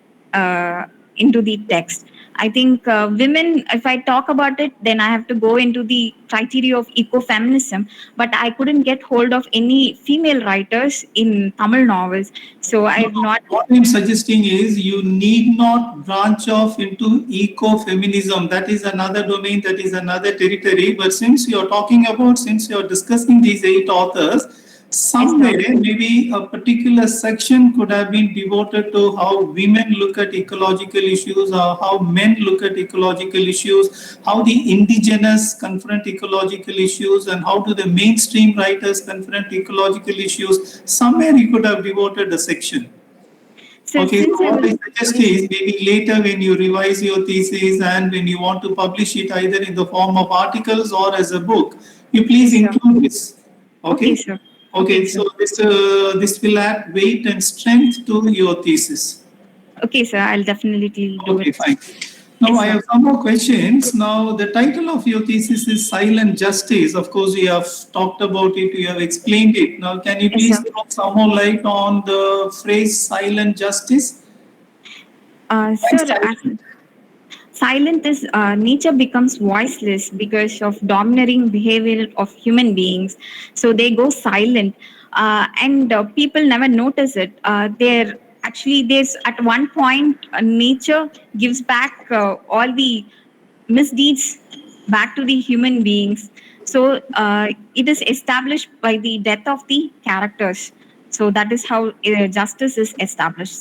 Speaker 2: into the text. I think women, if I talk about it, then I have to go into the criteria of ecofeminism. But I couldn't get hold of any female writers in Tamil novels. So I have not.
Speaker 5: What I'm suggesting is you need not branch off into ecofeminism. That is another domain, that is another territory. But since you're discussing these 8 authors, somewhere maybe a particular section could have been devoted to how women look at ecological issues, or how men look at ecological issues, how the indigenous confront ecological issues, and how do the mainstream writers confront ecological issues. Somewhere you could have devoted a section.
Speaker 2: So
Speaker 5: Okay,
Speaker 2: since
Speaker 5: so
Speaker 2: I
Speaker 5: what I
Speaker 2: was,
Speaker 5: suggest is maybe later when you revise your thesis and when you want to publish it either in the form of articles or as a book, you please
Speaker 2: Yes, sir.
Speaker 5: include this.
Speaker 2: Okay,
Speaker 5: Okay?
Speaker 2: sir.
Speaker 5: Okay,
Speaker 2: Okay, sir.
Speaker 5: so this will add weight and strength to your thesis.
Speaker 2: Okay, sir. I'll definitely do
Speaker 5: Okay,
Speaker 2: it.
Speaker 5: fine. Now
Speaker 2: Yes,
Speaker 5: I
Speaker 2: sir.
Speaker 5: have some more questions. Now the title of your thesis is Silent Justice. Of course, you have talked about it, you have explained it. Now, can you
Speaker 2: Yes,
Speaker 5: please
Speaker 2: sir.
Speaker 5: throw some more light on the phrase silent justice? Why
Speaker 2: Sir,
Speaker 5: silent?
Speaker 2: silent is nature becomes voiceless because of domineering behavior of human beings. So they go silent, and people never notice it. They're actually there's at one point nature gives back all the misdeeds back to the human beings. So it is established by the death of the characters. So that is how justice is established.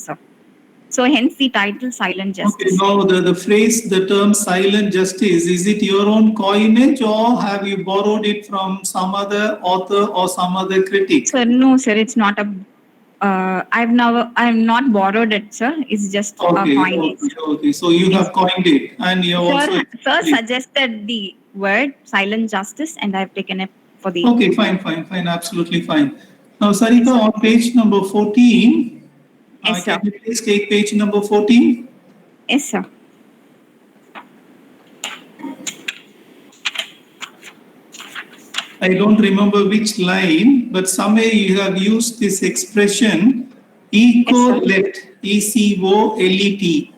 Speaker 2: So hence the title Silent
Speaker 5: Okay,
Speaker 2: Justice.
Speaker 5: now the phrase, the term silent justice, is it your own coinage or have you borrowed it from some other author or some other critic?
Speaker 2: Sir, no, sir, it's not a. I've not borrowed it, sir. It's just a
Speaker 5: Okay,
Speaker 2: coinage.
Speaker 5: okay, okay. So you
Speaker 2: Yes.
Speaker 5: have coined it and you have also
Speaker 2: Sir
Speaker 5: explained it.
Speaker 2: suggested the word silent justice, and I've taken it for the.
Speaker 5: Okay, fine, absolutely fine. Now,
Speaker 2: Yes,
Speaker 5: Sarita,
Speaker 2: sir.
Speaker 5: on page number 14,
Speaker 2: Yes,
Speaker 5: can
Speaker 2: sir.
Speaker 5: you please take page number 14?
Speaker 2: Yes, sir.
Speaker 5: I don't remember which line, but somewhere you have used this expression, ecolet, E-C-O-L-E-T.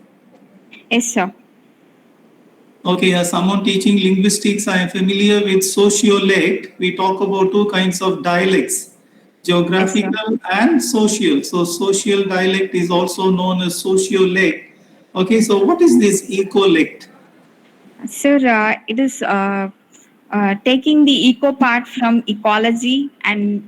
Speaker 2: Yes, sir.
Speaker 5: Okay, as someone teaching linguistics, I am familiar with sociolect. We talk about two kinds of dialects, geographical and social. So social dialect is also known as sociolect. Okay, so what is this ecolect?
Speaker 2: Sir, it is taking the eco part from ecology and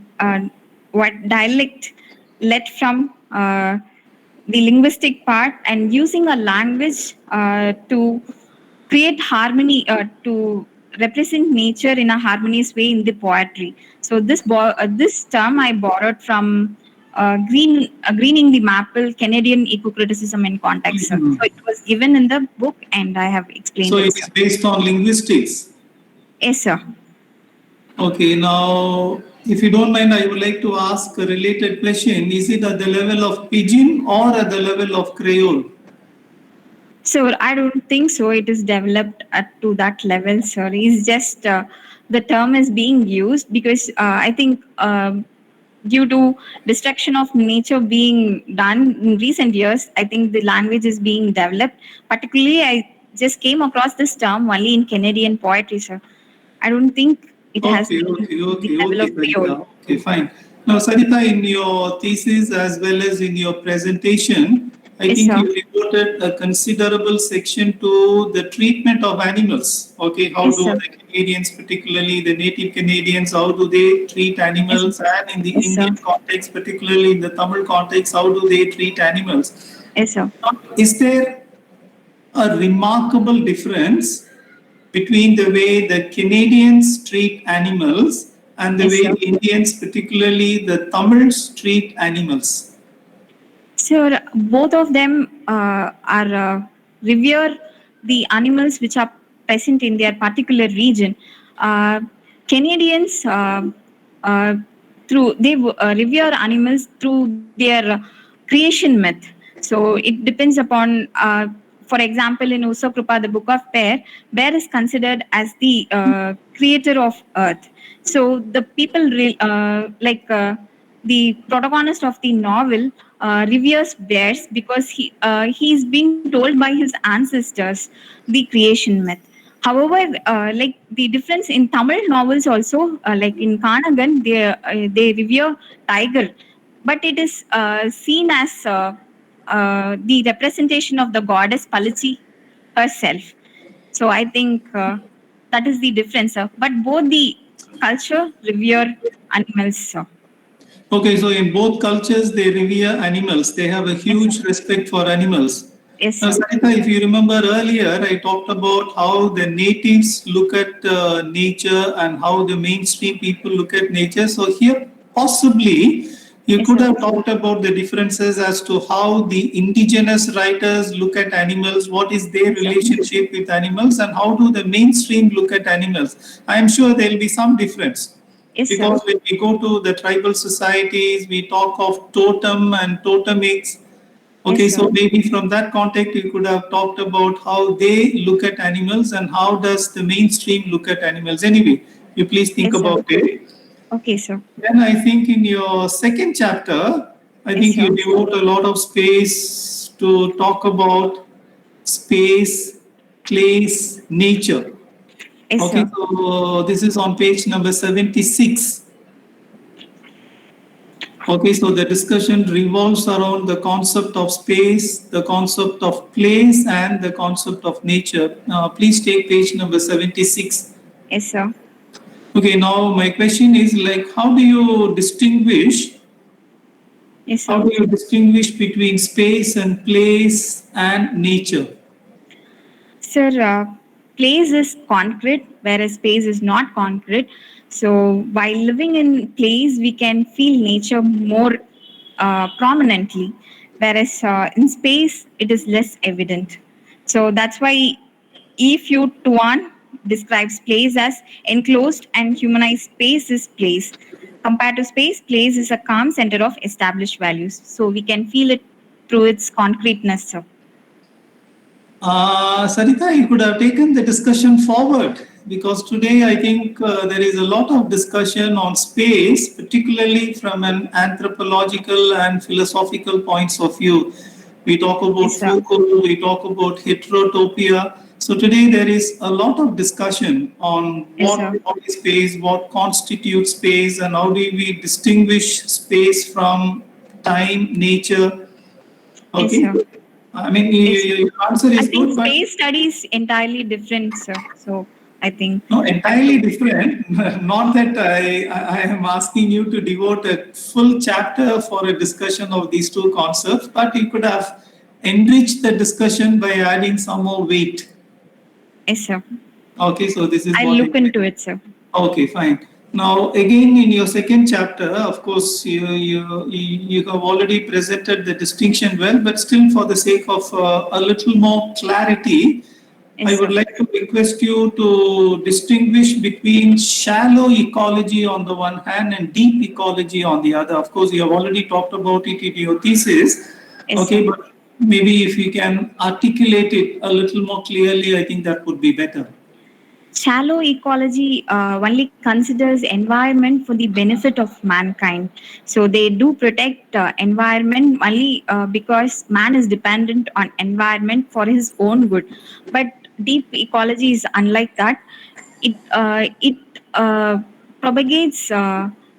Speaker 2: what dialect led from the linguistic part and using a language to create harmony, to represent nature in a harmonious way in the poetry. So this term I borrowed from Greening the Maple, Canadian Eco-Criticism and Context, sir.
Speaker 5: Mhm.
Speaker 2: So it was given in the book and I have explained
Speaker 5: So
Speaker 2: it,
Speaker 5: it
Speaker 2: sir.
Speaker 5: is based on linguistics.
Speaker 2: Yes, sir.
Speaker 5: Okay, now if you don't mind, I would like to ask a related question. Is it at the level of pidgin or at the level of Creole?
Speaker 2: So I don't think so. It is developed to that level, sir. It's just the term is being used because I think due to destruction of nature being done in recent years, I think the language is being developed. Particularly, I just came across this term only in Canadian poetry, sir. I don't think it has
Speaker 5: Okay,
Speaker 2: been
Speaker 5: okay,
Speaker 2: the
Speaker 5: okay,
Speaker 2: level
Speaker 5: okay,
Speaker 2: of Creole.
Speaker 5: Sarita. Okay, fine. Now, Sarita, in your thesis as well as in your presentation, I
Speaker 2: Yes,
Speaker 5: think
Speaker 2: sir.
Speaker 5: you devoted a considerable section to the treatment of animals. Okay, how
Speaker 2: Yes,
Speaker 5: do
Speaker 2: sir.
Speaker 5: the Canadians, particularly the native Canadians, how do they treat
Speaker 2: Yes,
Speaker 5: animals? And in the
Speaker 2: yes, sir.
Speaker 5: Indian context, particularly in the Tamil context, how do they treat animals?
Speaker 2: Yes, sir.
Speaker 5: Is there a remarkable difference between the way the Canadians treat animals and the
Speaker 2: Yes,
Speaker 5: way
Speaker 2: sir.
Speaker 5: Indians, particularly the Tamils, treat animals?
Speaker 2: Sure, both of them are revere the animals which are present in their particular region. Uh, Canadians uh, through they revere animals through their creation myth. So it depends upon. For example, in Usakrupa, the Book of Bear is considered as the creator of Earth. So the people the protagonist of the novel reveres bears because he's been told by his ancestors the creation myth. However, like the difference in Tamil novels also, like in Kanagan, they revere tiger, but it is seen as the representation of the goddess Palachi herself. So I think that is the difference, sir. But both the culture revere animals, sir.
Speaker 5: Okay, so in both cultures, they revere animals. They have a
Speaker 2: Yes, sir.
Speaker 5: huge respect for animals.
Speaker 2: Yes,
Speaker 5: Now,
Speaker 2: sir.
Speaker 5: Sarita, if you remember earlier, I talked about how the natives look at nature and how the mainstream people look at nature. So here, possibly, you
Speaker 2: Yes,
Speaker 5: could
Speaker 2: sir.
Speaker 5: have talked about the differences as to how the indigenous writers look at animals, what is their
Speaker 2: Yes, sir.
Speaker 5: relationship with animals, and how do the mainstream look at animals. I am sure there will be some difference.
Speaker 2: Yes, sir.
Speaker 5: Because when we go to the tribal societies, we talk of totem and totemics. Okay,
Speaker 2: Yes,
Speaker 5: so
Speaker 2: sir.
Speaker 5: maybe from that context, you could have talked about how they look at animals and how does the mainstream look at animals. Anyway, you please think
Speaker 2: Yes, sir.
Speaker 5: about it.
Speaker 2: Okay, sir.
Speaker 5: Then I think in your second chapter, I
Speaker 2: Yes,
Speaker 5: think you
Speaker 2: sir.
Speaker 5: devote a lot of space to talk about space, place, nature.
Speaker 2: Yes,
Speaker 5: Okay,
Speaker 2: sir.
Speaker 5: so this is on page number 76. Okay, so the discussion revolves around the concept of space, the concept of place, and the concept of nature. Please take page number 76.
Speaker 2: Yes, sir.
Speaker 5: Okay, now my question is like, how do you distinguish?
Speaker 2: Yes,
Speaker 5: How
Speaker 2: sir.
Speaker 5: do you distinguish between space and place and nature?
Speaker 2: Sir, place is concrete, whereas space is not concrete. So, while living in place, we can feel nature more prominently, whereas in space, it is less evident. So, that's why E. Tuan describes place as enclosed and humanized space is place. Compared to space, place is a calm center of established values. So, we can feel it through its concreteness, sir.
Speaker 5: Sarita, you could have taken the discussion forward because today I think there is a lot of discussion on space, particularly from an anthropological and philosophical points of view. We talk about
Speaker 2: Yes, sir.
Speaker 5: Foucault, we talk about heterotopia. So today there is a lot of discussion on
Speaker 2: Yes, sir.
Speaker 5: what is space, what constitutes space, and how do we distinguish space from time, nature.
Speaker 2: Yes,
Speaker 5: Okay.
Speaker 2: sir.
Speaker 5: I mean,
Speaker 2: Yes, sir.
Speaker 5: your answer
Speaker 2: I
Speaker 5: is
Speaker 2: think
Speaker 5: good, but
Speaker 2: space study is entirely different, sir. So I think
Speaker 5: no, entirely different. Not that I am asking you to devote a full chapter for a discussion of these two concepts, but you could have enriched the discussion by adding some more weight.
Speaker 2: yes, sir.
Speaker 5: Okay, so this is
Speaker 2: I'll
Speaker 5: what.
Speaker 2: look into it, sir.
Speaker 5: Okay, fine. Now, again, in your second chapter, of course, you have already presented the distinction well, but still, for the sake of a little more clarity, I
Speaker 2: Yes,
Speaker 5: would
Speaker 2: sir.
Speaker 5: like to request you to distinguish between shallow ecology on the one hand and deep ecology on the other. Of course, you have already talked about it in your thesis.
Speaker 2: Yes,
Speaker 5: Okay,
Speaker 2: sir.
Speaker 5: but maybe if you can articulate it a little more clearly, I think that would be better.
Speaker 2: Shallow ecology only considers environment for the benefit of mankind. So they do protect environment only because man is dependent on environment for his own good. But deep ecology is unlike that. It propagates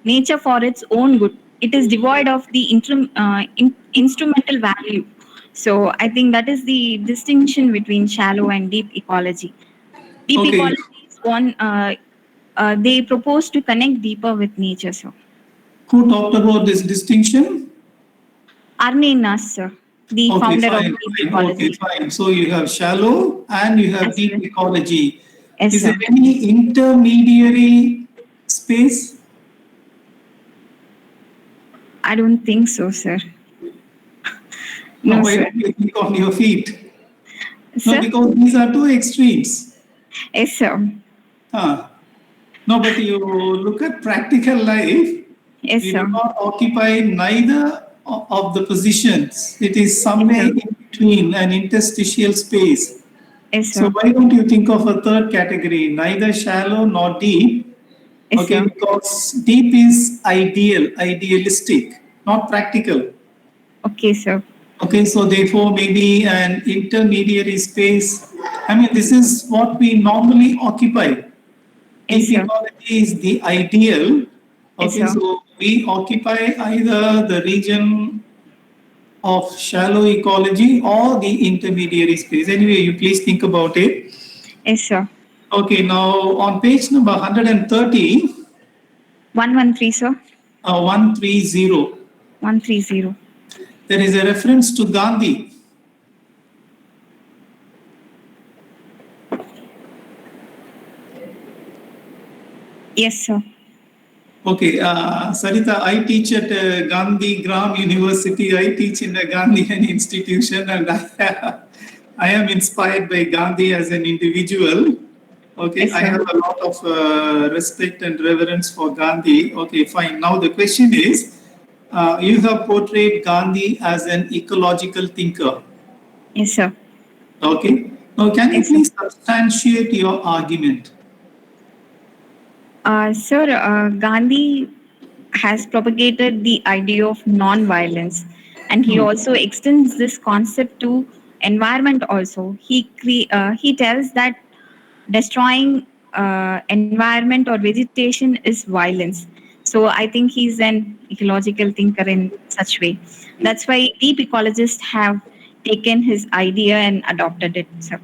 Speaker 2: nature for its own good. It is devoid of the instrumental value. So I think that is the distinction between shallow and deep ecology. Deep
Speaker 5: Okay,
Speaker 2: ecology is one. They propose to connect deeper with nature. So,
Speaker 5: who talked about this distinction?
Speaker 2: Arne sir, the
Speaker 5: Okay,
Speaker 2: founder of
Speaker 5: fine,
Speaker 2: deep
Speaker 5: fine. Okay,
Speaker 2: ecology.
Speaker 5: fine. So you have shallow and you have
Speaker 2: Yes,
Speaker 5: deep
Speaker 2: sir.
Speaker 5: ecology.
Speaker 2: Yes,
Speaker 5: Is there
Speaker 2: sir.
Speaker 5: any intermediary space?
Speaker 2: I don't think so, sir.
Speaker 5: No,
Speaker 2: No,
Speaker 5: why
Speaker 2: sir.
Speaker 5: don't you think on your feet? No,
Speaker 2: Sir?
Speaker 5: because these are two extremes.
Speaker 2: Yes, sir.
Speaker 5: Huh. No, but you look at practical life,
Speaker 2: Yes,
Speaker 5: we do
Speaker 2: sir.
Speaker 5: not occupy neither of the positions. It is
Speaker 2: Yes,
Speaker 5: somewhere
Speaker 2: sir.
Speaker 5: in between, an interstitial space.
Speaker 2: Yes,
Speaker 5: So
Speaker 2: sir.
Speaker 5: why don't you think of a third category, neither shallow nor deep?
Speaker 2: Yes,
Speaker 5: Okay,
Speaker 2: sir.
Speaker 5: because deep is idealistic, not practical.
Speaker 2: Okay, sir.
Speaker 5: Okay, so therefore maybe an intermediary space. I mean, this is what we normally occupy.
Speaker 2: Yes,
Speaker 5: Deep
Speaker 2: sir.
Speaker 5: ecology is the ideal.
Speaker 2: Yes,
Speaker 5: Okay,
Speaker 2: sir.
Speaker 5: so we occupy either the region of shallow ecology or the intermediary space. Anyway, you please think about it.
Speaker 2: Yes, sir.
Speaker 5: Okay, now on page number 130,
Speaker 2: 113, sir.
Speaker 5: 130,
Speaker 2: 130.
Speaker 5: there is a reference to Gandhi.
Speaker 2: Yes, sir.
Speaker 5: Okay, Sarita, I teach at Gandhi Gram University. I teach in a Gandhian institution, and I am inspired by Gandhi as an individual. Okay,
Speaker 2: Yes,
Speaker 5: I
Speaker 2: sir.
Speaker 5: have a lot of respect and reverence for Gandhi. Okay, fine. Now the question is, you have portrayed Gandhi as an ecological thinker.
Speaker 2: Yes, sir.
Speaker 5: Okay. Now, can you
Speaker 2: Yes, sir.
Speaker 5: please substantiate your argument?
Speaker 2: Sir, Gandhi has propagated the idea of non-violence, and he also extends this concept to environment. Also, he tells that destroying environment or vegetation is violence. So I think he's an ecological thinker in such way. That's why deep ecologists have taken his idea and adopted it. So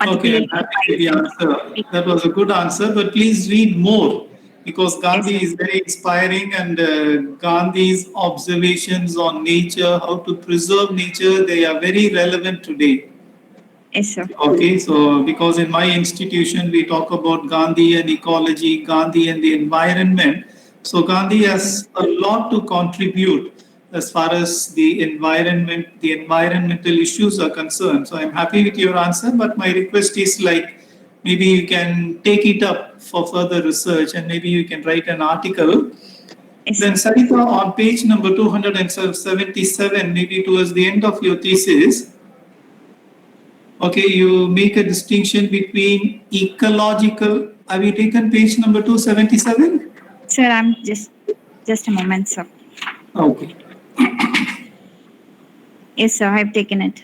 Speaker 5: Okay, I'm
Speaker 2: particularly
Speaker 5: happy with the
Speaker 2: by
Speaker 5: answer. That was a good answer, but please read more because
Speaker 2: yes,
Speaker 5: Gandhi
Speaker 2: sir.
Speaker 5: is very inspiring and Gandhi's observations on nature, how to preserve nature, they are very relevant today.
Speaker 2: Yes, sir.
Speaker 5: Okay, so because in my institution we talk about Gandhi and ecology, Gandhi and the environment. So Gandhi has a lot to contribute as far as the environmental issues are concerned. So I'm happy with your answer, but my request is like maybe you can take it up for further research and maybe you can write an article.
Speaker 2: Yes,
Speaker 5: Then
Speaker 2: sir.
Speaker 5: Sarita, on page number 277, maybe towards the end of your thesis, okay, you make a distinction between ecological. Have you taken page number 277?
Speaker 2: Sir, I'm just a moment, sir.
Speaker 5: Okay.
Speaker 2: Yes, sir. I've taken it.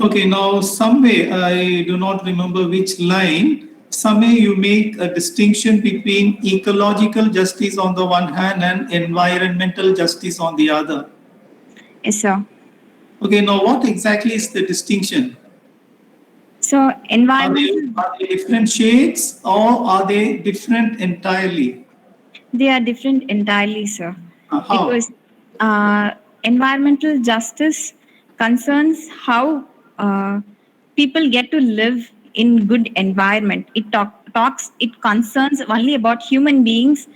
Speaker 5: Okay, now somewhere, I do not remember which line, somewhere you make a distinction between ecological justice on the one hand and environmental justice on the other.
Speaker 2: Yes, sir.
Speaker 5: Okay, now what exactly is the distinction?
Speaker 2: So environmental,
Speaker 5: Are they different shades or are they different entirely?
Speaker 2: they are different entirely, sir.
Speaker 5: How?
Speaker 2: Because environmental justice concerns how people get to live in good environment. It concerns only about human beings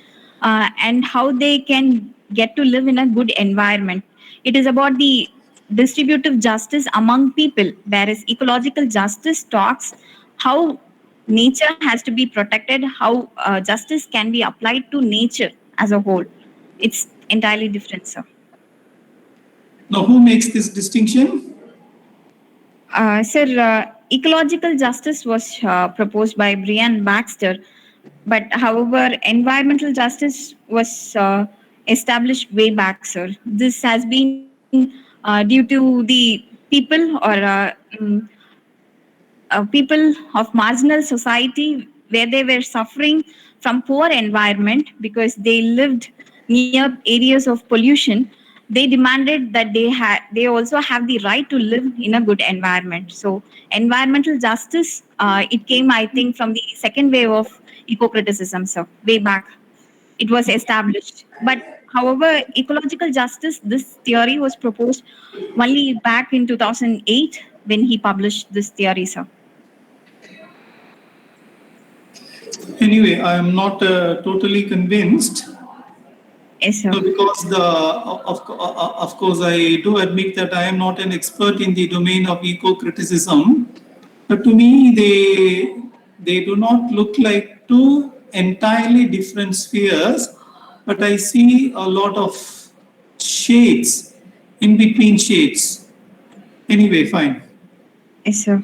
Speaker 2: and how they can get to live in a good environment. It is about the distributive justice among people, whereas ecological justice talks how nature has to be protected, how justice can be applied to nature as a whole. It's entirely different, sir.
Speaker 5: Now, who makes this distinction?
Speaker 2: Sir, ecological justice was proposed by Brian Baxter, but however, environmental justice was established way back, sir. This has been due to the people or people of marginal society where they were suffering from poor environment because they lived near areas of pollution. They demanded that they also have the right to live in a good environment. So environmental justice, it came, I think, from the second wave of eco-criticism, so way back it was established. But however, ecological justice, this theory was proposed only back in 2008 when he published this theory, sir.
Speaker 5: Anyway, I am not totally convinced.
Speaker 2: Yes, sir.
Speaker 5: No, because of course I do admit that I am not an expert in the domain of eco-criticism, but to me they do not look like two entirely different spheres, but I see a lot of shades in between shades. Anyway, fine.
Speaker 2: Yes, sir.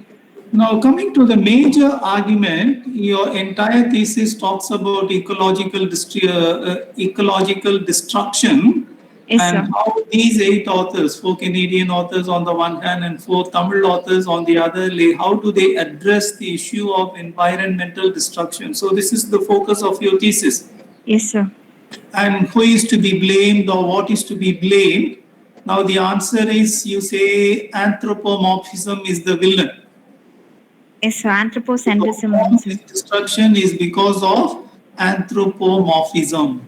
Speaker 5: Now, coming to the major argument, your entire thesis talks about ecological destruction
Speaker 2: Yes,
Speaker 5: and
Speaker 2: sir.
Speaker 5: how these 8 authors, 4 Canadian authors on the one hand and 4 Tamil authors on the other, how do they address the issue of environmental destruction? So, this is the focus of your thesis.
Speaker 2: Yes, sir.
Speaker 5: And who is to be blamed or what is to be blamed? Now, the answer is you say anthropomorphism is the villain.
Speaker 2: Yes, sir. Anthropocentrism
Speaker 5: All
Speaker 2: also.
Speaker 5: this destruction is because of anthropomorphism.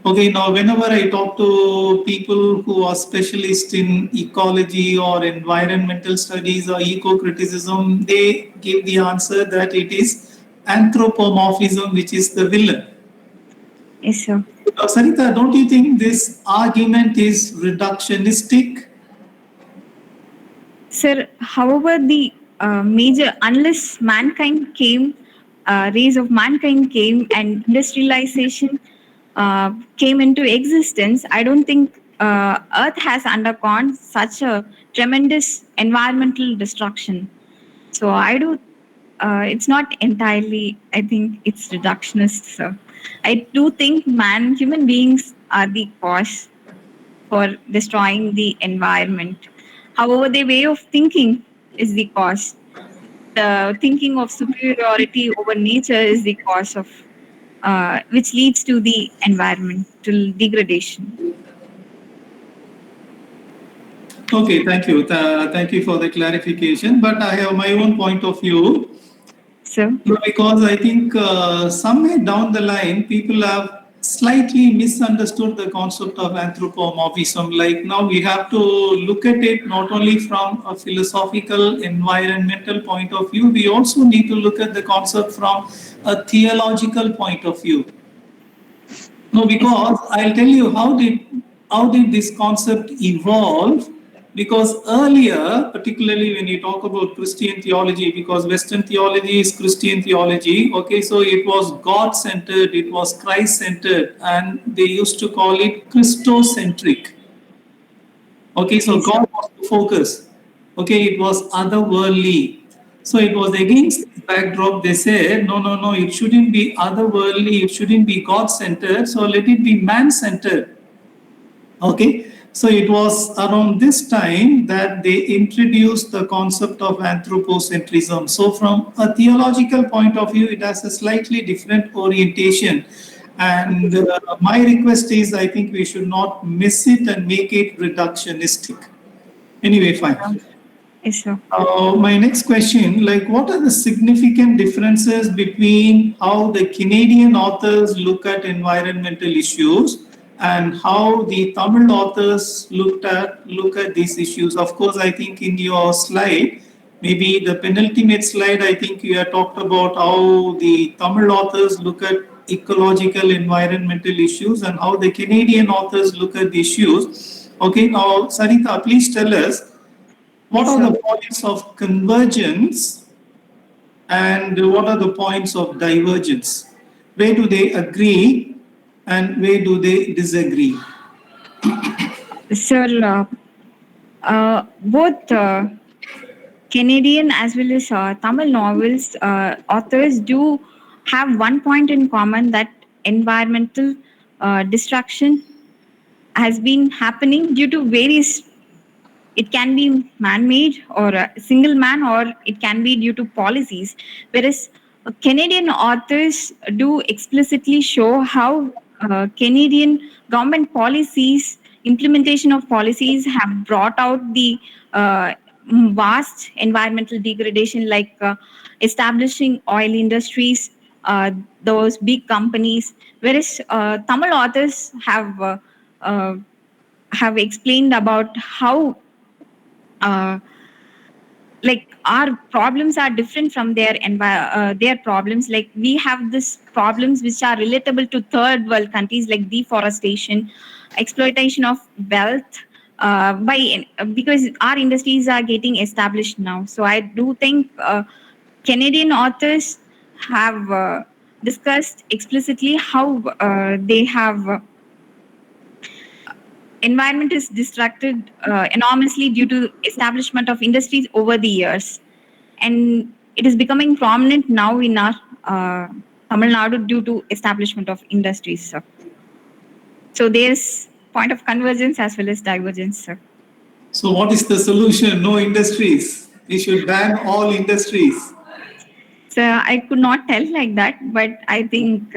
Speaker 5: Okay, now whenever I talk to people who are specialists in ecology or environmental studies or eco-criticism, they give the answer that it is anthropomorphism which is the villain.
Speaker 2: Yes, sir.
Speaker 5: Sarita, don't you think this argument is reductionistic?
Speaker 2: Sir, however, the major, unless mankind came, race of mankind came and industrialization came into existence, I don't think Earth has undergone such a tremendous environmental destruction. So I do. It's not entirely. I think it's reductionist. So I do think human beings are the cause for destroying the environment. However, their way of thinking is the cause. The thinking of superiority over nature is the cause of, which leads to the environmental degradation.
Speaker 5: Okay, thank you. Thank you for the clarification. But I have my own point of view.
Speaker 2: So,
Speaker 5: Because I think somewhere down the line, people have slightly misunderstood the concept of anthropomorphism. Like now we have to look at it not only from a philosophical, environmental point of view, we also need to look at the concept from a theological point of view. No, because I'll tell you how did this concept evolve? Because earlier, particularly when you talk about Christian theology, because Western theology is Christian theology, okay, so it was God-centered, it was Christ-centered, and they used to call it Christocentric. Okay, so God was the focus. Okay, it was otherworldly. So it was against this backdrop, they said, no, it shouldn't be otherworldly, it shouldn't be God-centered, so let it be man-centered. Okay, so it was around this time that they introduced the concept of anthropocentrism. So from a theological point of view, it has a slightly different orientation. And my request is, I think we should not miss it and make it reductionistic. Anyway, fine.
Speaker 2: yes, sir.
Speaker 5: My next question, like what are the significant differences between how the Canadian authors look at environmental issues and how the Tamil authors look at these issues? Of course, I think in your slide, maybe the penultimate slide, I think you have talked about how the Tamil authors look at ecological environmental issues and how the Canadian authors look at the issues. Okay, now Sarita, please tell us, what are the points of convergence and what are the points of divergence? Where do they agree and where do they disagree?
Speaker 2: Sir, both Canadian as well as Tamil novels authors do have one point in common, that environmental destruction has been happening due to various. It can be man-made or a single man, or it can be due to policies. Whereas Canadian authors do explicitly show how Canadian government policies, implementation of policies, have brought out the vast environmental degradation, like establishing oil industries, those big companies. Whereas Tamil authors have explained about how like our problems are different from their problems. Like we have this problems which are relatable to third world countries, like deforestation, exploitation of wealth, because our industries are getting established now. So I do think Canadian authors have discussed explicitly how they have environment is distracted enormously due to establishment of industries over the years, and it is becoming prominent now in our Tamil Nadu due to establishment of industries, sir. So there's point of convergence as well as divergence, sir.
Speaker 5: So what is the solution? No industries. We should ban all industries.
Speaker 2: So I could not tell like that, but I think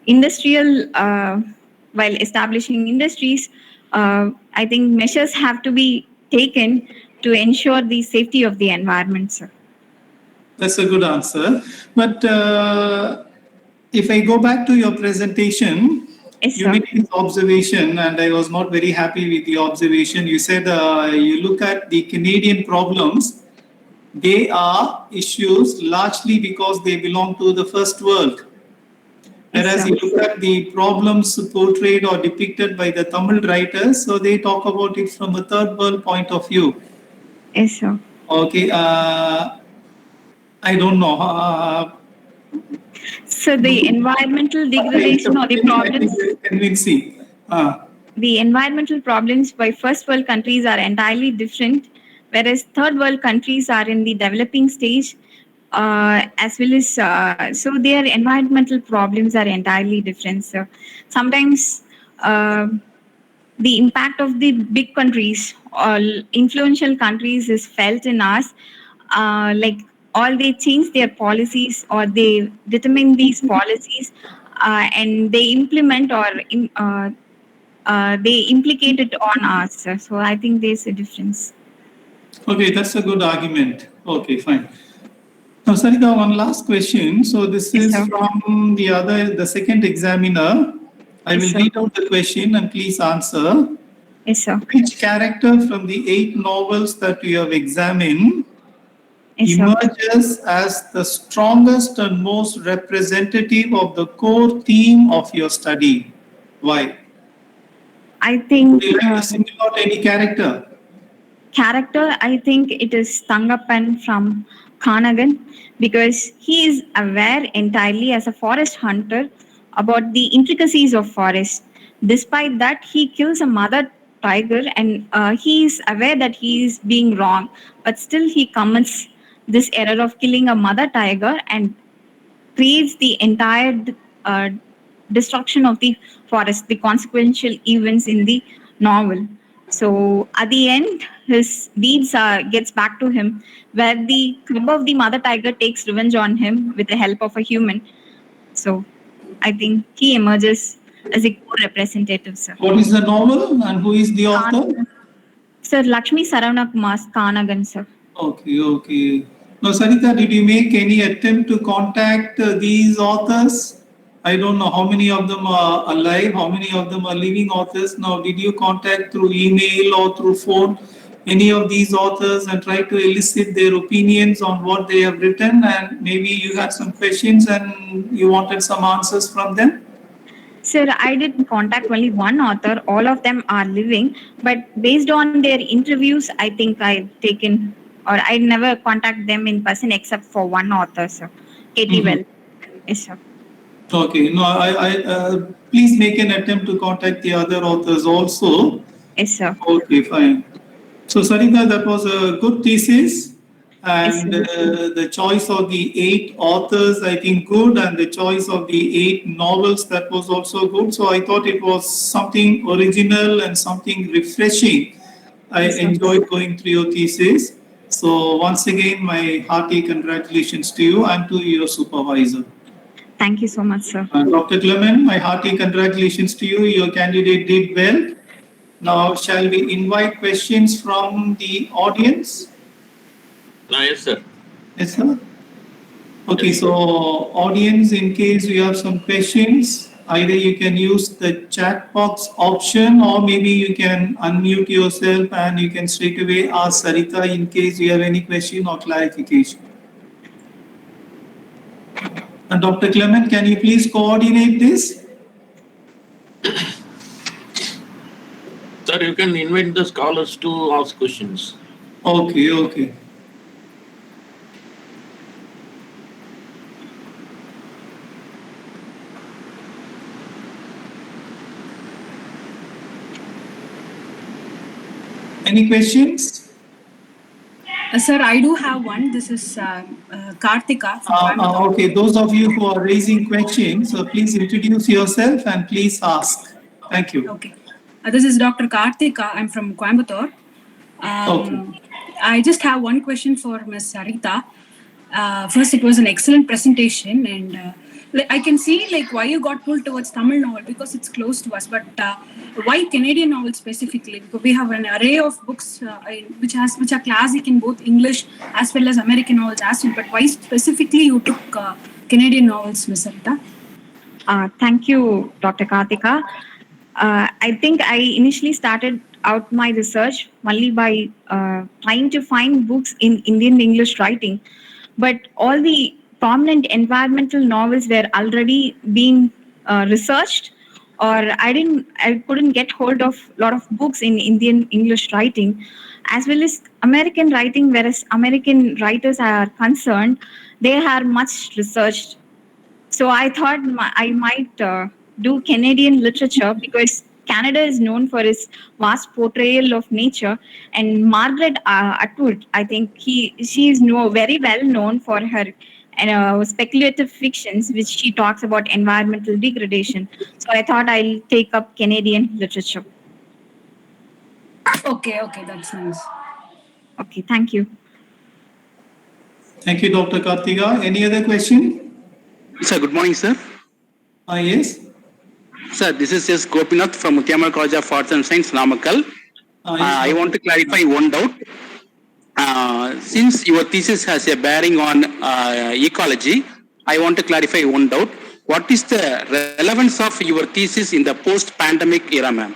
Speaker 2: industrial, while establishing industries, I think measures have to be taken to ensure the safety of the environment, sir.
Speaker 5: That's a good answer. But if I go back to your presentation,
Speaker 2: Yes,
Speaker 5: you
Speaker 2: sir.
Speaker 5: made this observation, and I was not very happy with the observation. You said you look at the Canadian problems, they are issues largely because they belong to the first world. Whereas
Speaker 2: Yes,
Speaker 5: you
Speaker 2: sir.
Speaker 5: look at the problems portrayed or depicted by the Tamil writers, so they talk about it from a third world point of view.
Speaker 2: Yes, sir.
Speaker 5: Okay. I don't know.
Speaker 2: So the environmental degradation or the problems,
Speaker 5: Convincing.
Speaker 2: the environmental problems by first world countries are entirely different, whereas third world countries are in the developing stage, as well as so their environmental problems are entirely different. So sometimes the impact of the big countries or influential countries is felt in us, like all they change their policies or they determine these policies, and they implement or they implicate it on us. So I think there's a difference.
Speaker 5: Okay, that's a good argument. Okay, fine. Now, Sarita, one last question. So this
Speaker 2: Yes,
Speaker 5: is
Speaker 2: sir.
Speaker 5: from the second examiner. I
Speaker 2: Yes,
Speaker 5: will
Speaker 2: sir.
Speaker 5: read out the question and please answer.
Speaker 2: Yes, sir.
Speaker 5: Which character from the 8 novels that you have examined
Speaker 2: Yes, sir.
Speaker 5: emerges as the strongest and most representative of the core theme of your study? Why?
Speaker 2: I
Speaker 5: Would
Speaker 2: think
Speaker 5: you like to single out any character?
Speaker 2: character, I think it is Tangapan from Kanagan, because he is aware entirely as a forest hunter about the intricacies of forest. Despite that, he kills a mother tiger, and he is aware that he is being wrong, but still he commits this error of killing a mother tiger and creates the entire uh, destruction of the forest, the consequential events in the novel. So at the end, his deeds gets back to him, where the cub of the mother tiger takes revenge on him with the help of a human. So I think he emerges as a core representative, sir.
Speaker 5: What is the novel and who is the author?
Speaker 2: Sir, Lakshmi Saravana Kumar's Kanagan, sir.
Speaker 5: Okay, okay. Now, Sarita, did you make any attempt to contact these authors? I don't know how many of them are alive, how many of them are living authors. Now, did you contact through email or through phone any of these authors and try to elicit their opinions on what they have written? And maybe you had some questions and you wanted some answers from them?
Speaker 2: Sir, I did contact only one author. All of them are living, but based on their interviews, I think I've taken or I never contact them in person except for one author, sir. Katie Well. Yes, sir.
Speaker 5: Okay, no, please make an attempt to contact the other authors also.
Speaker 2: Yes, sir.
Speaker 5: Okay, fine. So, Sarita, that was a good thesis,
Speaker 2: Yes,
Speaker 5: and
Speaker 2: sir.
Speaker 5: the choice of the 8 authors, I think, good, and the choice of the 8 novels, that was also good. So, I thought it was something original and something refreshing. I
Speaker 2: Yes, sir.
Speaker 5: enjoyed going through your thesis. So, once again, my hearty congratulations to you and to your supervisor.
Speaker 2: Thank you so much, sir.
Speaker 5: Dr. Clement, my hearty congratulations to you. Your candidate did well. Now, shall we invite questions from the audience?
Speaker 1: Yes, sir.
Speaker 5: Yes, sir. Okay, so audience, in case you have some questions, either you can use the chat box option or maybe you can unmute yourself and you can straight away ask Sarita in case you have any question or clarification. And Dr. Clement, can you please coordinate this?
Speaker 1: Sir, you can invite the scholars to ask questions.
Speaker 5: Okay, okay. Any questions?
Speaker 6: Sir, I do have one. This is Karthika from Coimbatore.
Speaker 5: Okay, those of you who are raising questions, please introduce yourself and please ask. Thank you.
Speaker 6: Okay. This is Dr. Karthika. I'm from Coimbatore.
Speaker 5: Okay.
Speaker 6: I just have one question for Ms. Sarita. First, it was an excellent presentation, and I can see like why you got pulled towards Tamil novel because it's close to us. But why Canadian novel specifically? Because we have an array of books which are classic in both English as well as American novels as well. But why specifically you took Canadian novels, Ms. Sarita?
Speaker 2: Thank you, Dr. Karthika. I think I initially started out my research only by trying to find books in Indian English writing, but all the prominent environmental novels were already being researched or I couldn't get hold of a lot of books in Indian English writing, as well as American writing. Whereas American writers are concerned, they are much researched. So I thought I might do Canadian literature because Canada is known for its vast portrayal of nature. And Margaret Atwood, I think she is very well known for her speculative fictions, which she talks about environmental degradation. So I thought I'll take up Canadian literature.
Speaker 6: Okay, that's nice.
Speaker 2: Okay, thank you.
Speaker 5: Thank you, Dr. Kartiga. Any other question?
Speaker 7: Sir, good morning, sir.
Speaker 5: Yes.
Speaker 7: Sir, this is S. Gopinath from Muthiammal College of Arts and Science, Namakkal.
Speaker 5: Yes,
Speaker 7: I want to clarify one doubt. Since your thesis has a bearing on ecology, I want to clarify one doubt. What is the relevance of your thesis in the post-pandemic era, ma'am?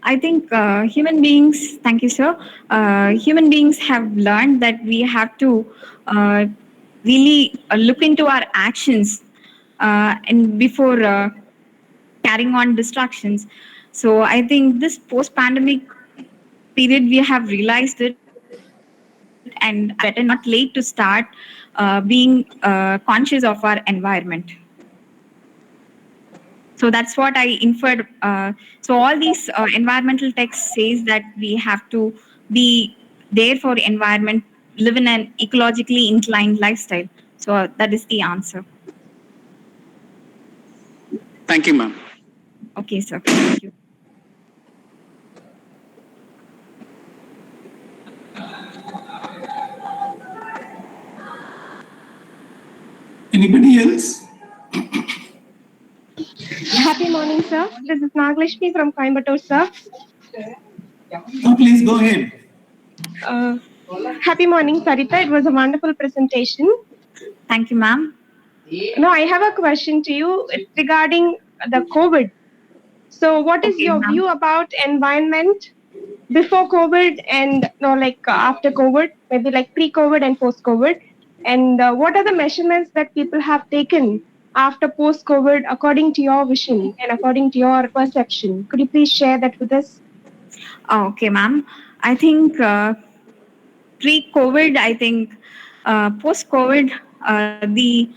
Speaker 2: I think human beings, thank you, sir. Human beings have learned that we have to really look into our actions and before carrying on distractions. So I think this post-pandemic period, we have realized it, and better not late to start being conscious of our environment. So that's what I inferred. So all these environmental texts says that we have to be there for the environment, live in an ecologically inclined lifestyle. So that is the answer.
Speaker 7: Thank you, ma'am.
Speaker 2: Okay, sir. Thank you.
Speaker 5: Anybody else?
Speaker 8: Happy morning, sir. This is Naglashmi from Coimbatore, sir.
Speaker 5: Please go ahead.
Speaker 8: Happy morning, Sarita. It was a wonderful presentation.
Speaker 2: Thank you, ma'am.
Speaker 8: Now, I have a question to you. It's regarding the COVID. So, what is
Speaker 2: Okay,
Speaker 8: your
Speaker 2: ma'am.
Speaker 8: view about environment before COVID and after COVID, maybe like pre-COVID and post-COVID? And what are the measurements that people have taken after post-COVID according to your vision and according to your perception? Could you please share that with us?
Speaker 2: Okay, ma'am. I think pre-COVID, I think post-COVID, the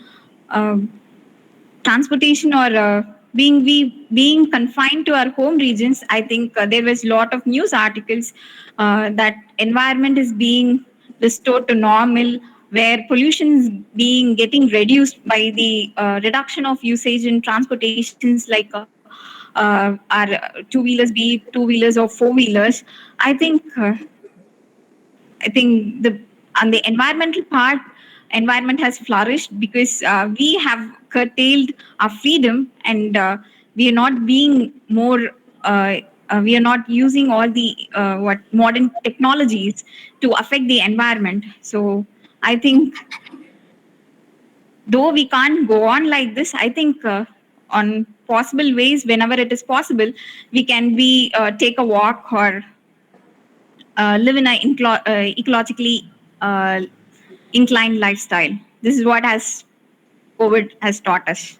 Speaker 2: transportation or being confined to our home regions, I think there was a lot of news articles that environment is being restored to normal, where pollution is being getting reduced by the reduction of usage in transportations like our two-wheelers, be it two-wheelers or four-wheelers. I think the on the environmental part, environment has flourished because we have curtailed our freedom, and we are not being more. We are not using all the what modern technologies to affect the environment. So I think, though we can't go on like this, I think on possible ways, whenever it is possible, we can be take a walk or live in a ecologically uh, inclined lifestyle. This is what has COVID has taught us.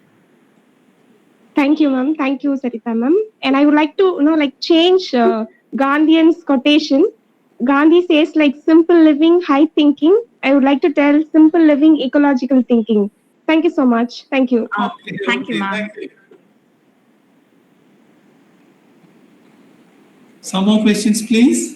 Speaker 8: Thank you, ma'am. Thank you, Sarita, ma'am. And I would like to, change Gandhian's quotation. Gandhi says, like, simple living, high thinking. I would like to tell simple living, ecological thinking. Thank you so much. Thank you.
Speaker 2: Thank you, ma'am.
Speaker 5: Thank you. Some more questions, please.